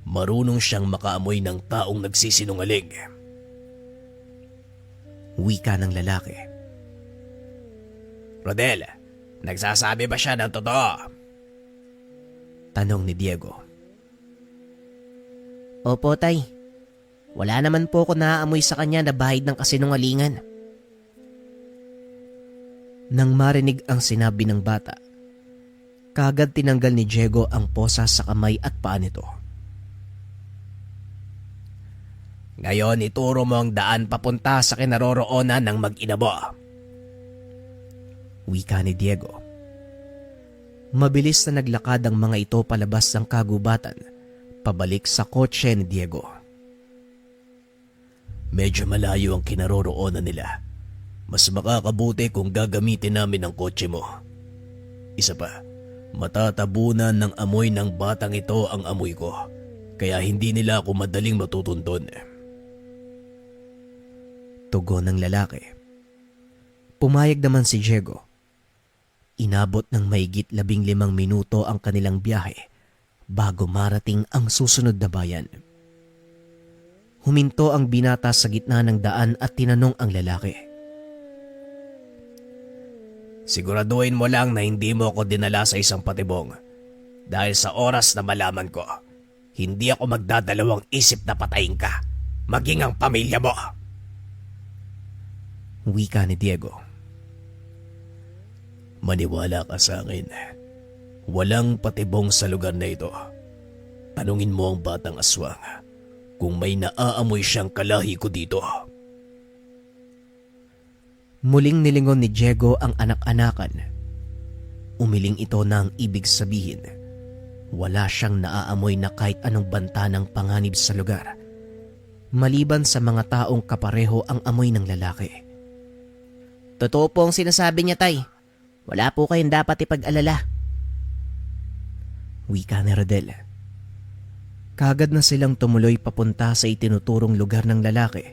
Speaker 3: Marunong siyang makaamoy ng taong nagsisinungaling.
Speaker 1: Wika ng lalaki.
Speaker 3: Rodel, nagsasabi ba siya ng totoo?
Speaker 1: Tanong ni Diego.
Speaker 2: Opo, tay. Wala naman po ako naaamoy sa kanya na bahid ng kasinungalingan.
Speaker 1: Nang marinig ang sinabi ng bata, kagad tinanggal ni Diego ang posa sa kamay at paa nito.
Speaker 3: Ngayon ituro mo ang daan papunta sa kinaroroonan ng mag-ina mo.
Speaker 1: Wika ni Diego. Mabilis na naglakad ang mga ito palabas ng kagubatan, pabalik sa kotse ni Diego.
Speaker 3: Medyo malayo ang kinaroroonan nila. Mas makakabuti kung gagamitin namin ang kotse mo. Isa pa, matatabunan ng amoy ng batang ito ang amoy ko, kaya hindi nila ako madaling matutunton.
Speaker 1: Tugon ng lalaki. Pumayag naman si Diego. Inabot ng mahigit 15 minuto ang kanilang biyahe bago marating ang susunod na bayan. Huminto ang binata sa gitna ng daan at tinanong ang lalaki.
Speaker 3: Siguraduhin mo lang na hindi mo ako dinala sa isang patibong. Dahil sa oras na malaman ko, hindi ako magdadalawang isip na patayin ka, maging ang pamilya mo.
Speaker 1: Wika ni Diego.
Speaker 3: Maniwala ka sa akin. Walang patibong sa lugar na ito. Tanungin mo ang batang aswang kung may naaamoy siyang kalahi ko dito.
Speaker 1: Muling nilingon ni Diego ang anak-anakan. Umiling ito na ang ibig sabihin. Wala siyang naaamoy na kahit anong banta ng panganib sa lugar, maliban sa mga taong kapareho ang amoy ng lalaki.
Speaker 2: Totoo po ang sinasabi niya, tay. Wala po kayong dapat ipag-alala.
Speaker 1: Wika ni Rodel. Kagad na silang tumuloy papunta sa itinuturong lugar ng lalaki.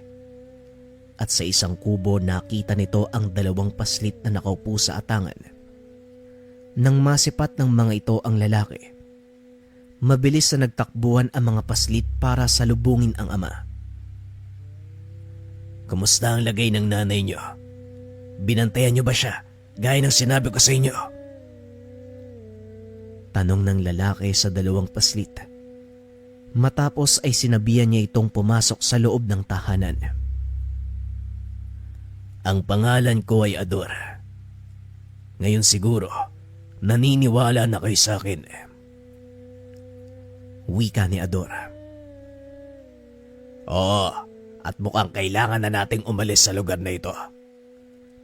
Speaker 1: At sa isang kubo nakita nito ang 2 paslit na nakaupo sa atangan. Nang masipat ng mga ito ang lalaki, mabilis na nagtakbuhan ang mga paslit para salubungin ang ama.
Speaker 3: Kumusta ang lagay ng nanay niyo? Binantayan niyo ba siya, gaya ng sinabi ko sa inyo?
Speaker 1: Tanong ng lalaki sa 2 paslit. Matapos ay sinabihan niya itong pumasok sa loob ng tahanan.
Speaker 3: Ang pangalan ko ay Ador. Ngayon siguro, naniniwala na kayo sa akin.
Speaker 1: Wika ni Ador.
Speaker 3: Oo, at mukhang kailangan na nating umalis sa lugar na ito.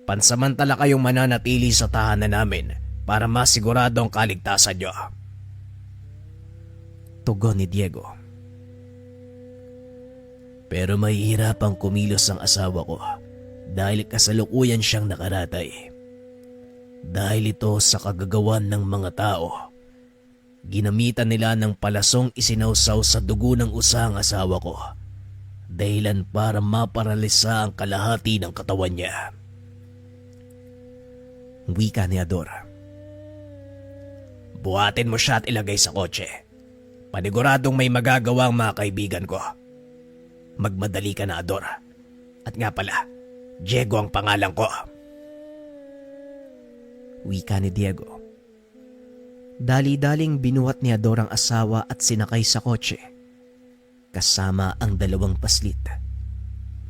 Speaker 3: Pansamantala kayong mananatili sa tahanan namin para masigurado ang kaligtasan niyo.
Speaker 1: Tugon ni Diego.
Speaker 4: Pero mahihirapang kumilos ang asawa ko dahil kasalukuyan siyang nakaratay. Dahil ito sa kagagawan ng mga tao, ginamitan nila ng palasong isinawsaw sa dugo ng usa ang asawa ko, dahilan para maparalisa ang kalahati ng katawan niya.
Speaker 1: Wika ni Ador.
Speaker 3: Buhatin mo siya at ilagay sa kotse. Paniguradong may magagawa ang mga kaibigan ko. Magmadali ka na, Ador. At nga pala, Diego ang pangalan ko.
Speaker 1: Wika ni Diego. Dali-daling binuhat ni Ador ang asawa at sinakay sa kotse. Kasama ang dalawang paslit.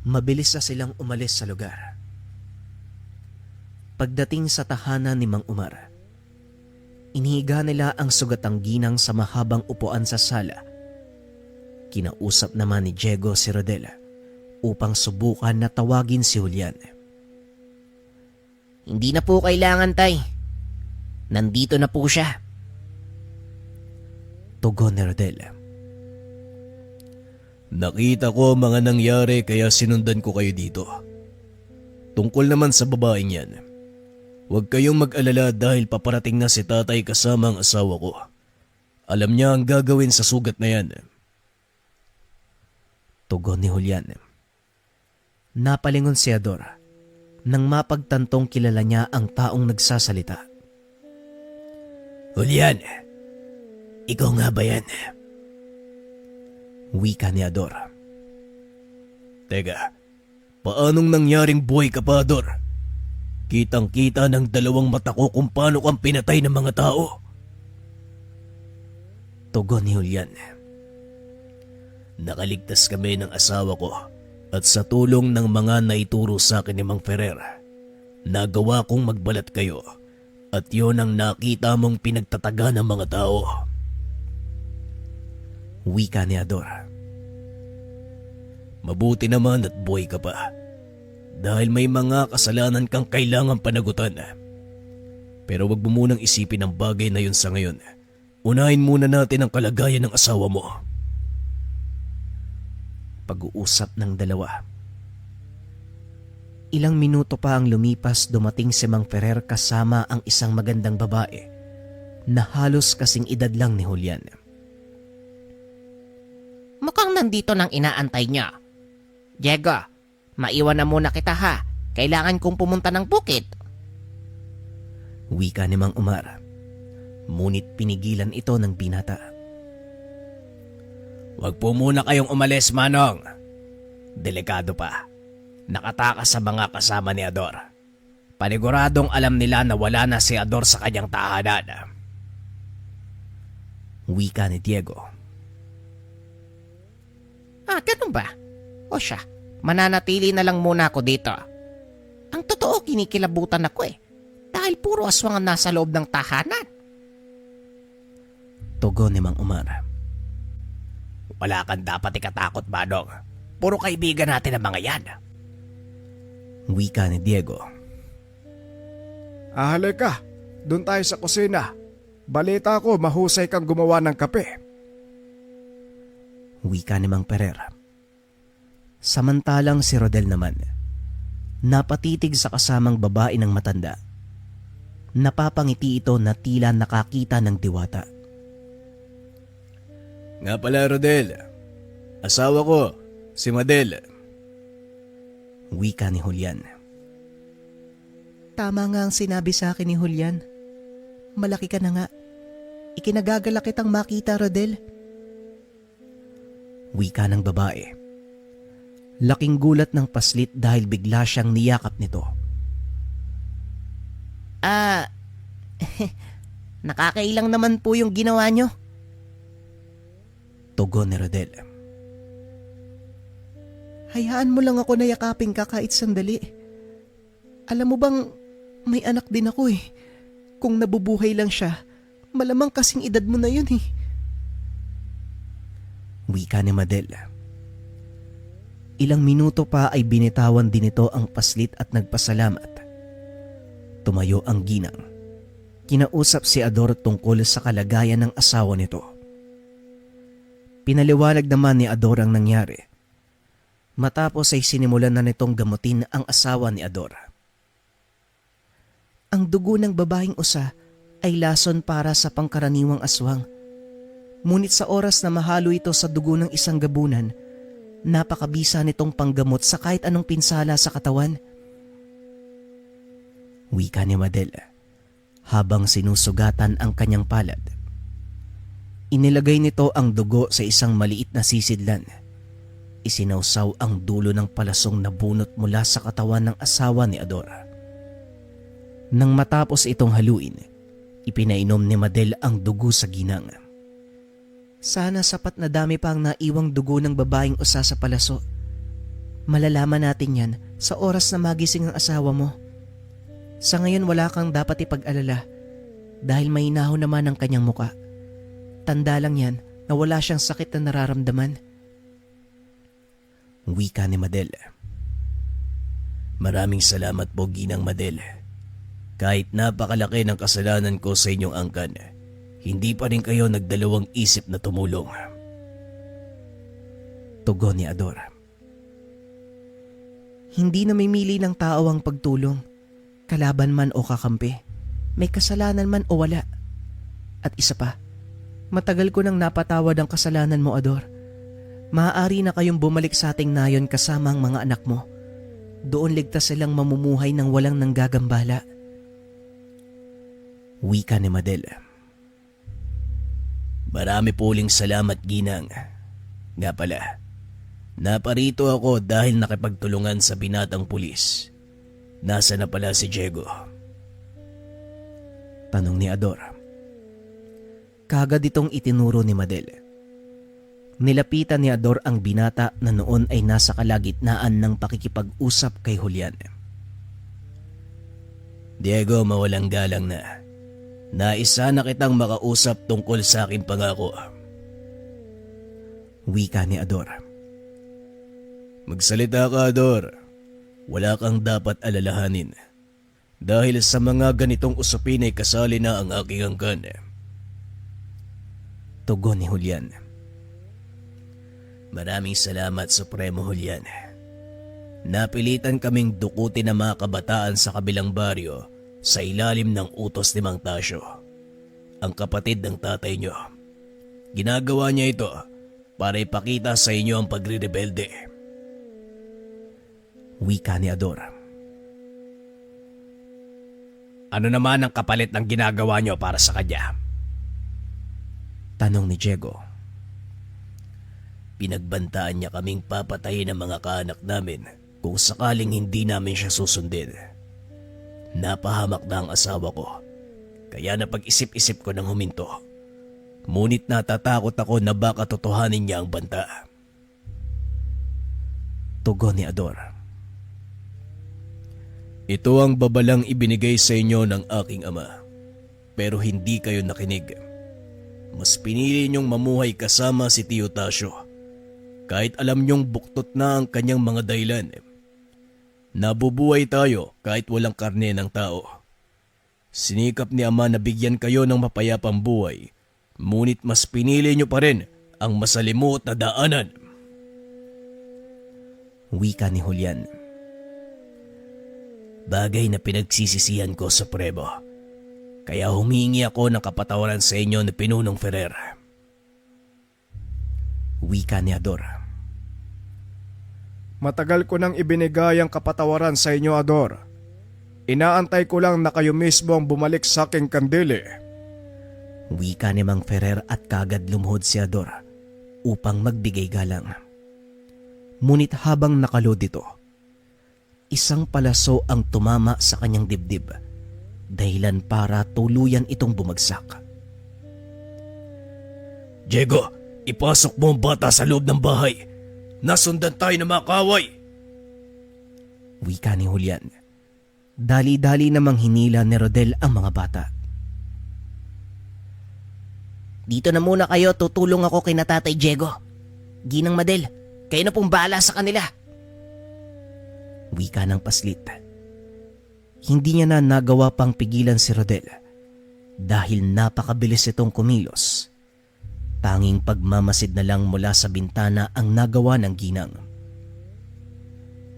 Speaker 1: Mabilis na silang umalis sa lugar. Pagdating sa tahanan ni Mang Umar, inihiga nila ang sugatang ginang sa mahabang upuan sa sala. Kinausap naman ni Diego si Rodel upang subukan na tawagin si Julian.
Speaker 2: Hindi na po kailangan, tay. Nandito na po siya.
Speaker 1: Tugon ni Rodel.
Speaker 4: Nakita ko mga nangyari kaya sinundan ko kayo dito. Tungkol naman sa babaeng yan, huwag kayong mag-alala dahil paparating na si tatay kasama ang asawa ko. Alam niya ang gagawin sa sugat na yan.
Speaker 1: Tugon ni Julian. Napalingon si Ador nang mapagtantong kilala niya ang taong nagsasalita.
Speaker 3: Julian, ikaw nga ba yan?
Speaker 1: Wika ni Ador.
Speaker 4: Teka, paanong nangyaring buhay ka pa, Ador? Kitang-kita ng dalawang mata ko kung paano kang pinatay ng mga tao.
Speaker 1: Tugon ni Julian.
Speaker 4: Nakaligtas kami ng asawa ko at sa tulong ng mga naituro sa akin ni Mang Ferrer, nagawa kong magbalat kayo at yon ang nakita mong pinagtataga ng mga tao.
Speaker 1: Wika ni Ador.
Speaker 4: Mabuti naman at buhay ka pa dahil may mga kasalanan kang kailangan panagutan. Pero wag mo munang isipin ang bagay na yun sa ngayon. Unahin muna natin ang kalagayan ng asawa mo.
Speaker 1: Pag-uusap ng dalawa. Ilang minuto pa ang lumipas, dumating si Mang Ferrer kasama ang isang magandang babae na halos kasing edad lang ni Julian.
Speaker 2: Mukhang nandito nang inaantay niya. Diego, maiwan na muna kita ha. Kailangan kong pumunta ng bukid.
Speaker 1: Wika ni Mang Umar. Ngunit pinigilan ito ng binata.
Speaker 3: Huwag po muna kayong umalis, Manong. Delikado pa. Nakatakas sa mga kasama ni Ador. Paniguradong alam nila na wala na si Ador sa kanyang tahanan.
Speaker 1: Wika ni Diego.
Speaker 2: Ganun ba? O siya, mananatili na lang muna ako dito. Ang totoo, kinikilabutan ako dahil puro aswang ang nasa loob ng tahanan.
Speaker 1: Tugon ni Mang Umar.
Speaker 3: Wala kang dapat ikatakot, Manong. Puro kaibigan natin ang mga yan.
Speaker 1: Wika ni Diego.
Speaker 5: Halika, doon tayo sa kusina. Balita ko mahusay kang gumawa ng kape.
Speaker 1: Wika ni Mang Ferrer. Samantalang si Rodel naman, napatitig sa kasamang babae ng matanda. Napapangiti ito na tila nakakita ng diwata.
Speaker 4: Nga pala, Rodel. Asawa ko, si Madel.
Speaker 1: Wika ni Julian. Tama nga ang sinabi sa akin ni Julian. Malaki ka na nga. Ikinagagalak kitang makita, Rodel. Wika ng babae. Laking gulat ng paslit dahil bigla siyang niyakap nito.
Speaker 2: Nakakailang naman po yung ginawa nyo.
Speaker 1: Tugon ni Rodel. Hayaan mo lang ako na yakapin ka kahit sandali. Alam mo bang may anak din ako Kung nabubuhay lang siya, malamang kasing edad mo na yun Wika ni Madel. Ilang minuto pa ay binitawan din ito ang paslit at nagpasalamat. Tumayo ang ginang. Kinausap si Ador tungkol sa kalagayan ng asawa nito. Pinaliwanag naman ni Ador ang nangyari Matapos ay sinimulan na nitong gamutin ang asawa ni Ador. Ang dugo ng babaeng usa ay lason para sa pangkaraniwang aswang. Ngunit sa oras na mahalo ito sa dugo ng isang gabunan, napakabisa nitong panggamot sa kahit anong pinsala sa katawan. Wika ni Madel habang sinusugatan ang kanyang palad. Inilagay nito ang dugo sa isang maliit na sisidlan. Isinawsaw ang dulo ng palasong na bunot mula sa katawan ng asawa ni Ador. Nang matapos itong haluin, ipinainom ni Madel ang dugo sa ginang. Sana sapat na dami pa ang naiwang dugo ng babaeng usa sa palaso. Malalaman natin yan sa oras na magising ang asawa mo. Sa ngayon wala kang dapat ipag-alala dahil mahinaho naman ang kanyang muka. Tanda lang yan na wala siyang sakit na nararamdaman. Wika ni Madel.
Speaker 4: Maraming salamat po, Ginang Madel. Kahit napakalaki ng kasalanan ko sa inyong angkan, hindi pa rin kayo nagdalawang isip na tumulong.
Speaker 1: Tugon ni Ador. Hindi na mimili ng tao ang pagtulong, kalaban man o kakampi, may kasalanan man o wala. At isa pa, matagal ko nang napatawad ang kasalanan mo, Ador. Maaari na kayong bumalik sa ating nayon kasama ang mga anak mo. Doon ligtas silang mamumuhay ng walang nanggagambala. Wika ni Madel.
Speaker 4: Marami po uling salamat, Ginang. Nga pala, naparito ako dahil nakipagtulungan sa binatang pulis. Nasa na pala si Diego?
Speaker 1: Tanong ni Ador. Kagad itong itinuro ni Madel. Nilapitan ni Ador ang binata na noon ay nasa kalagitnaan ng pakikipag-usap kay Julian.
Speaker 4: Diego, mawalang galang na. Naisa na kitang makausap tungkol sa aking pangako.
Speaker 1: Wika ni Ador.
Speaker 4: Magsalita ka, Ador. Wala kang dapat alalahanin. Dahil sa mga ganitong usapin ay kasali na ang aking angkan.
Speaker 1: Tugon ni Julian.
Speaker 4: Maraming salamat, Supremo Julian. Napilitan kaming dukutin ang mga kabataan sa kabilang baryo sa ilalim ng utos ni Mang Tasyo, ang kapatid ng tatay nyo. Ginagawa niya ito para ipakita sa inyo ang pagre-rebelde.
Speaker 1: Wika ni Ador.
Speaker 3: Ano naman ang kapalit ng ginagawa nyo para sa kanya?
Speaker 1: Tanong ni Diego.
Speaker 4: Pinagbantaan niya kaming papatayin ang mga kaanak namin kung sakaling hindi namin siya susundin. Napahamak na ang asawa ko, kaya napag-isip-isip ko ng huminto. Ngunit natatakot ako na baka totohanin niya ang banta.
Speaker 1: Tugon ni Ador.
Speaker 4: Ito ang babalang ibinigay sa inyo ng aking ama, pero hindi kayo nakinig. Mas pinili niyong mamuhay kasama si Tio Tasyo, kahit alam niyong buktot na ang kanyang mga dahilan. Nabubuhay tayo kahit walang karne ng tao. Sinikap ni Ama na bigyan kayo ng mapayapang buhay, ngunit mas pinili niyo pa rin ang masalimuot na daanan.
Speaker 1: Wika ni Julian.
Speaker 4: Bagay na pinagsisisihan ko, Supremo. Kaya humingi ako ng kapatawaran sa inyo ni Pinunong Ferrer.
Speaker 1: Wika ni Ador.
Speaker 5: Matagal ko nang ibinigay ang kapatawaran sa inyo, Ador. Inaantay ko lang na kayo mismo ang bumalik sa aking kandili.
Speaker 1: Wika ni Mang Ferrer at kagad lumuhod si Ador upang magbigay galang. Ngunit habang nakalod ito, isang palaso ang tumama sa kanyang dibdib, dahilan para tuluyan itong bumagsak.
Speaker 4: Diego, ipasok mo ang bata sa loob ng bahay. Nasundan tayo ng mga kaway.
Speaker 1: Wika ni Julian. Dali-dali namang hinila ni Rodel ang mga bata.
Speaker 2: Dito na muna kayo, tutulong ako kay na Tatay Diego. Ginang Madel, kayo na pong bahala sa kanila.
Speaker 1: Wika ng paslit. Hindi niya na nagawa pang pigilan si Rodel dahil napakabilis itong kumilos. Tanging pagmamasid na lang mula sa bintana ang nagawa ng ginang.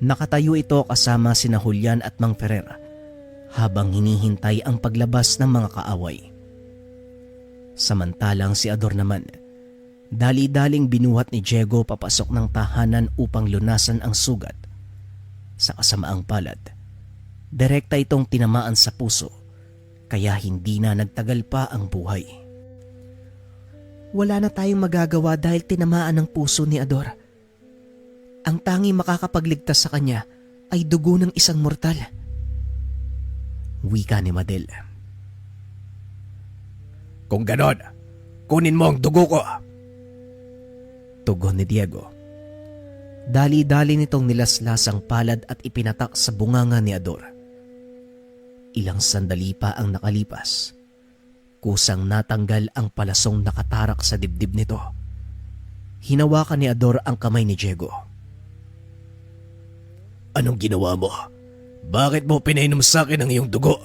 Speaker 1: Nakatayo ito kasama sina Julian at Mang Ferrer habang hinihintay ang paglabas ng mga kaaway. Samantalang si Ador naman, dali-daling binuhat ni Diego papasok ng tahanan upang lunasan ang sugat. Sa kasamaang palad, direkta itong tinamaan sa puso kaya hindi na nagtagal pa ang buhay. Wala na tayong magagawa dahil tinamaan ng puso ni Ador. Ang tanging makakapagligtas sa kanya ay dugo ng isang mortal. Wika ni Madel.
Speaker 3: Kung ganon, kunin mo ang dugo ko.
Speaker 1: Tugon ni Diego. Dali-dali nitong nilaslas ang palad at ipinatak sa bunganga ni Ador. Ilang sandali pa ang nakalipas. Kusang natanggal ang palasong nakatarak sa dibdib nito. Hinawakan ni Ador ang kamay ni Diego.
Speaker 3: Anong ginawa mo? Bakit mo pinainom sa akin ang iyong dugo?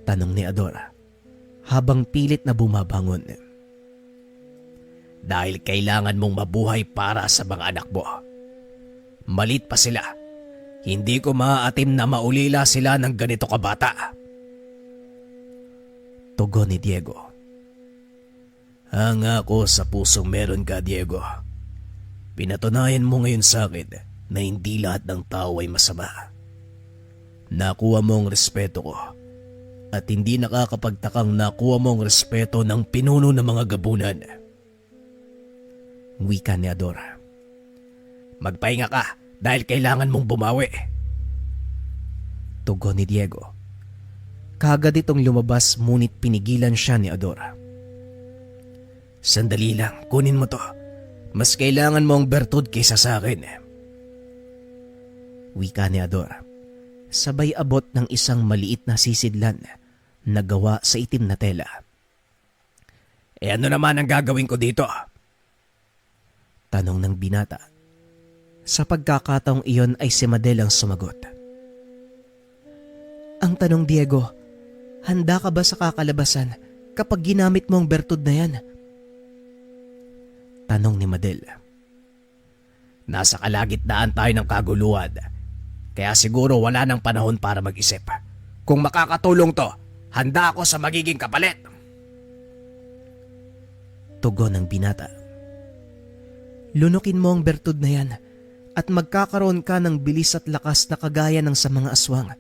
Speaker 1: Tanong ni Ador habang pilit na bumabangon.
Speaker 3: Dahil kailangan mong mabuhay para sa mga anak mo. Malit pa sila. Hindi ko maaatim na maulila sila ng ganito kabata.
Speaker 1: Tugon ni Diego.
Speaker 3: Hanga ko sa pusong meron ka, Diego. Pinatunayan mo ngayon sa akin na hindi lahat ng tao ay masama. Nakuha mo ang respeto ko at hindi nakakapagtakang nakuha mo ang respeto ng pinuno ng mga gabunan.
Speaker 1: Wika ni Ador.
Speaker 3: Magpahinga ka dahil kailangan mong bumawi.
Speaker 1: Tugon ni Diego. Kagad itong lumabas ngunit pinigilan siya ni Ador.
Speaker 3: Sandali lang, kunin mo to. Mas kailangan mo ang bertud kaysa sa akin.
Speaker 1: Wika ni Ador. Sabay abot ng isang maliit na sisidlan na gawa sa itim na tela.
Speaker 3: Ano naman ang gagawin ko dito?
Speaker 1: Tanong ng binata. Sa pagkakataong iyon ay si Madel ang sumagot. Ang tanong, Diego, handa ka ba sa kakalabasan kapag ginamit mo ang bertud na yan? Tanong ni Madel.
Speaker 3: Nasa kalagitnaan tayo ng kaguluhan. Kaya siguro wala nang panahon para mag-isip. Kung makakatulong to, handa ako sa magiging kapalit.
Speaker 1: Tugon ng binata. Lunukin mo ang bertud na yan at magkakaroon ka ng bilis at lakas na kagaya ng sa mga aswang.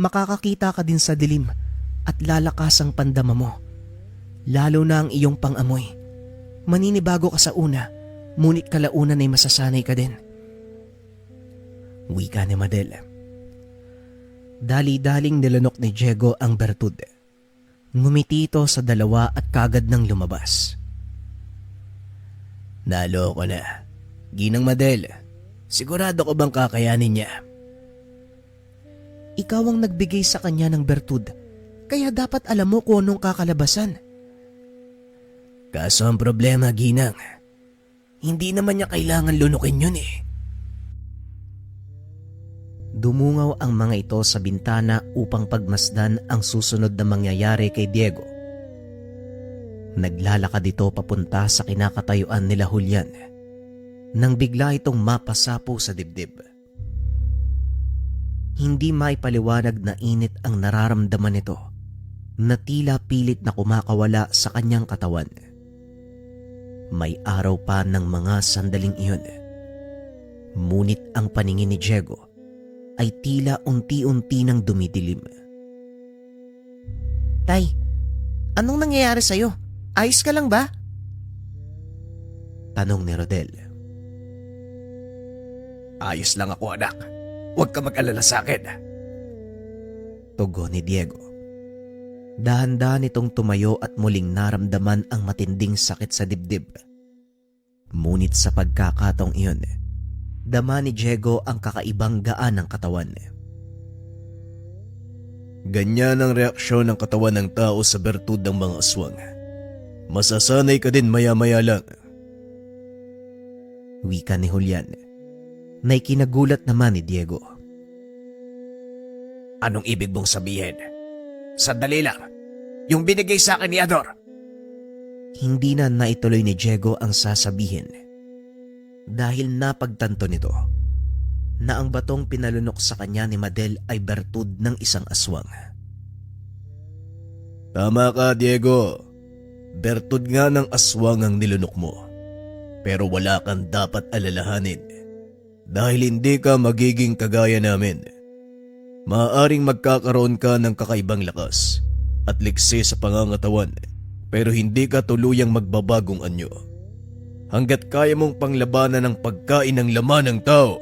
Speaker 1: Makakakita ka din sa dilim at lalakas ang pandama mo. Lalo na ang iyong pangamoy. Maninibago ka sa una, ngunit kalaunan ay masasanay ka din. Wika ni Madel. Dali-daling nilunok ni Diego ang bertud. Ngumiti ito sa dalawa at kagad nang lumabas.
Speaker 3: Nalo ko na. Ginang Madel, sigurado ko bang kakayanin niya?
Speaker 1: Ikaw ang nagbigay sa kanya ng bertud, kaya dapat alam mo kung anong kakalabasan.
Speaker 3: Kaso ang problema, Ginang, hindi naman niya kailangan lunukin yun eh.
Speaker 1: Dumungaw ang mga ito sa bintana upang pagmasdan ang susunod na mangyayari kay Diego. Naglalakad ito papunta sa kinakatayuan nila Julian nang bigla itong mapasapo sa dibdib. Hindi maipaliwanag na init ang nararamdaman nito na tila pilit na kumakawala sa kanyang katawan. May araw pa ng mga sandaling iyon. Ngunit ang paningin ni Diego ay tila unti-unti nang dumidilim.
Speaker 2: Tay, anong nangyayari sa'yo? Ayos ka lang ba?
Speaker 1: Tanong ni Rodel.
Speaker 3: Ayos lang ako, anak. Huwag ka mag-alala sa akin.
Speaker 1: Tugon ni Diego. Dahan-dahan itong tumayo at muling naramdaman ang matinding sakit sa dibdib. Ngunit sa pagkakataong iyon, dama ni Diego ang kakaibang gaan ng katawan.
Speaker 4: Ganyan ang reaksyon ng katawan ng tao sa bertud ng mga aswang. Masasanay ka din maya-maya lang.
Speaker 1: Wika ni Julian, na ikinagulat naman ni Diego.
Speaker 3: Anong ibig mong sabihin? Sandali lang. Yung binigay sa akin ni Ador.
Speaker 1: Hindi na naituloy ni Diego ang sasabihin. dahil napagtanto nito na ang batong pinalunok sa kanya ni Madel ay bertud ng isang aswang.
Speaker 4: Tama ka, Diego. Bertud nga ng aswang ang nilunok mo. Pero wala kang dapat alalahanin dahil hindi ka magiging kagaya namin. Maaaring magkakaroon ka ng kakaibang lakas at liksi sa pangangatawan pero hindi ka tuluyang magbabagong anyo. Hanggat kaya mong panglabanan ang pagkain ng laman ng tao,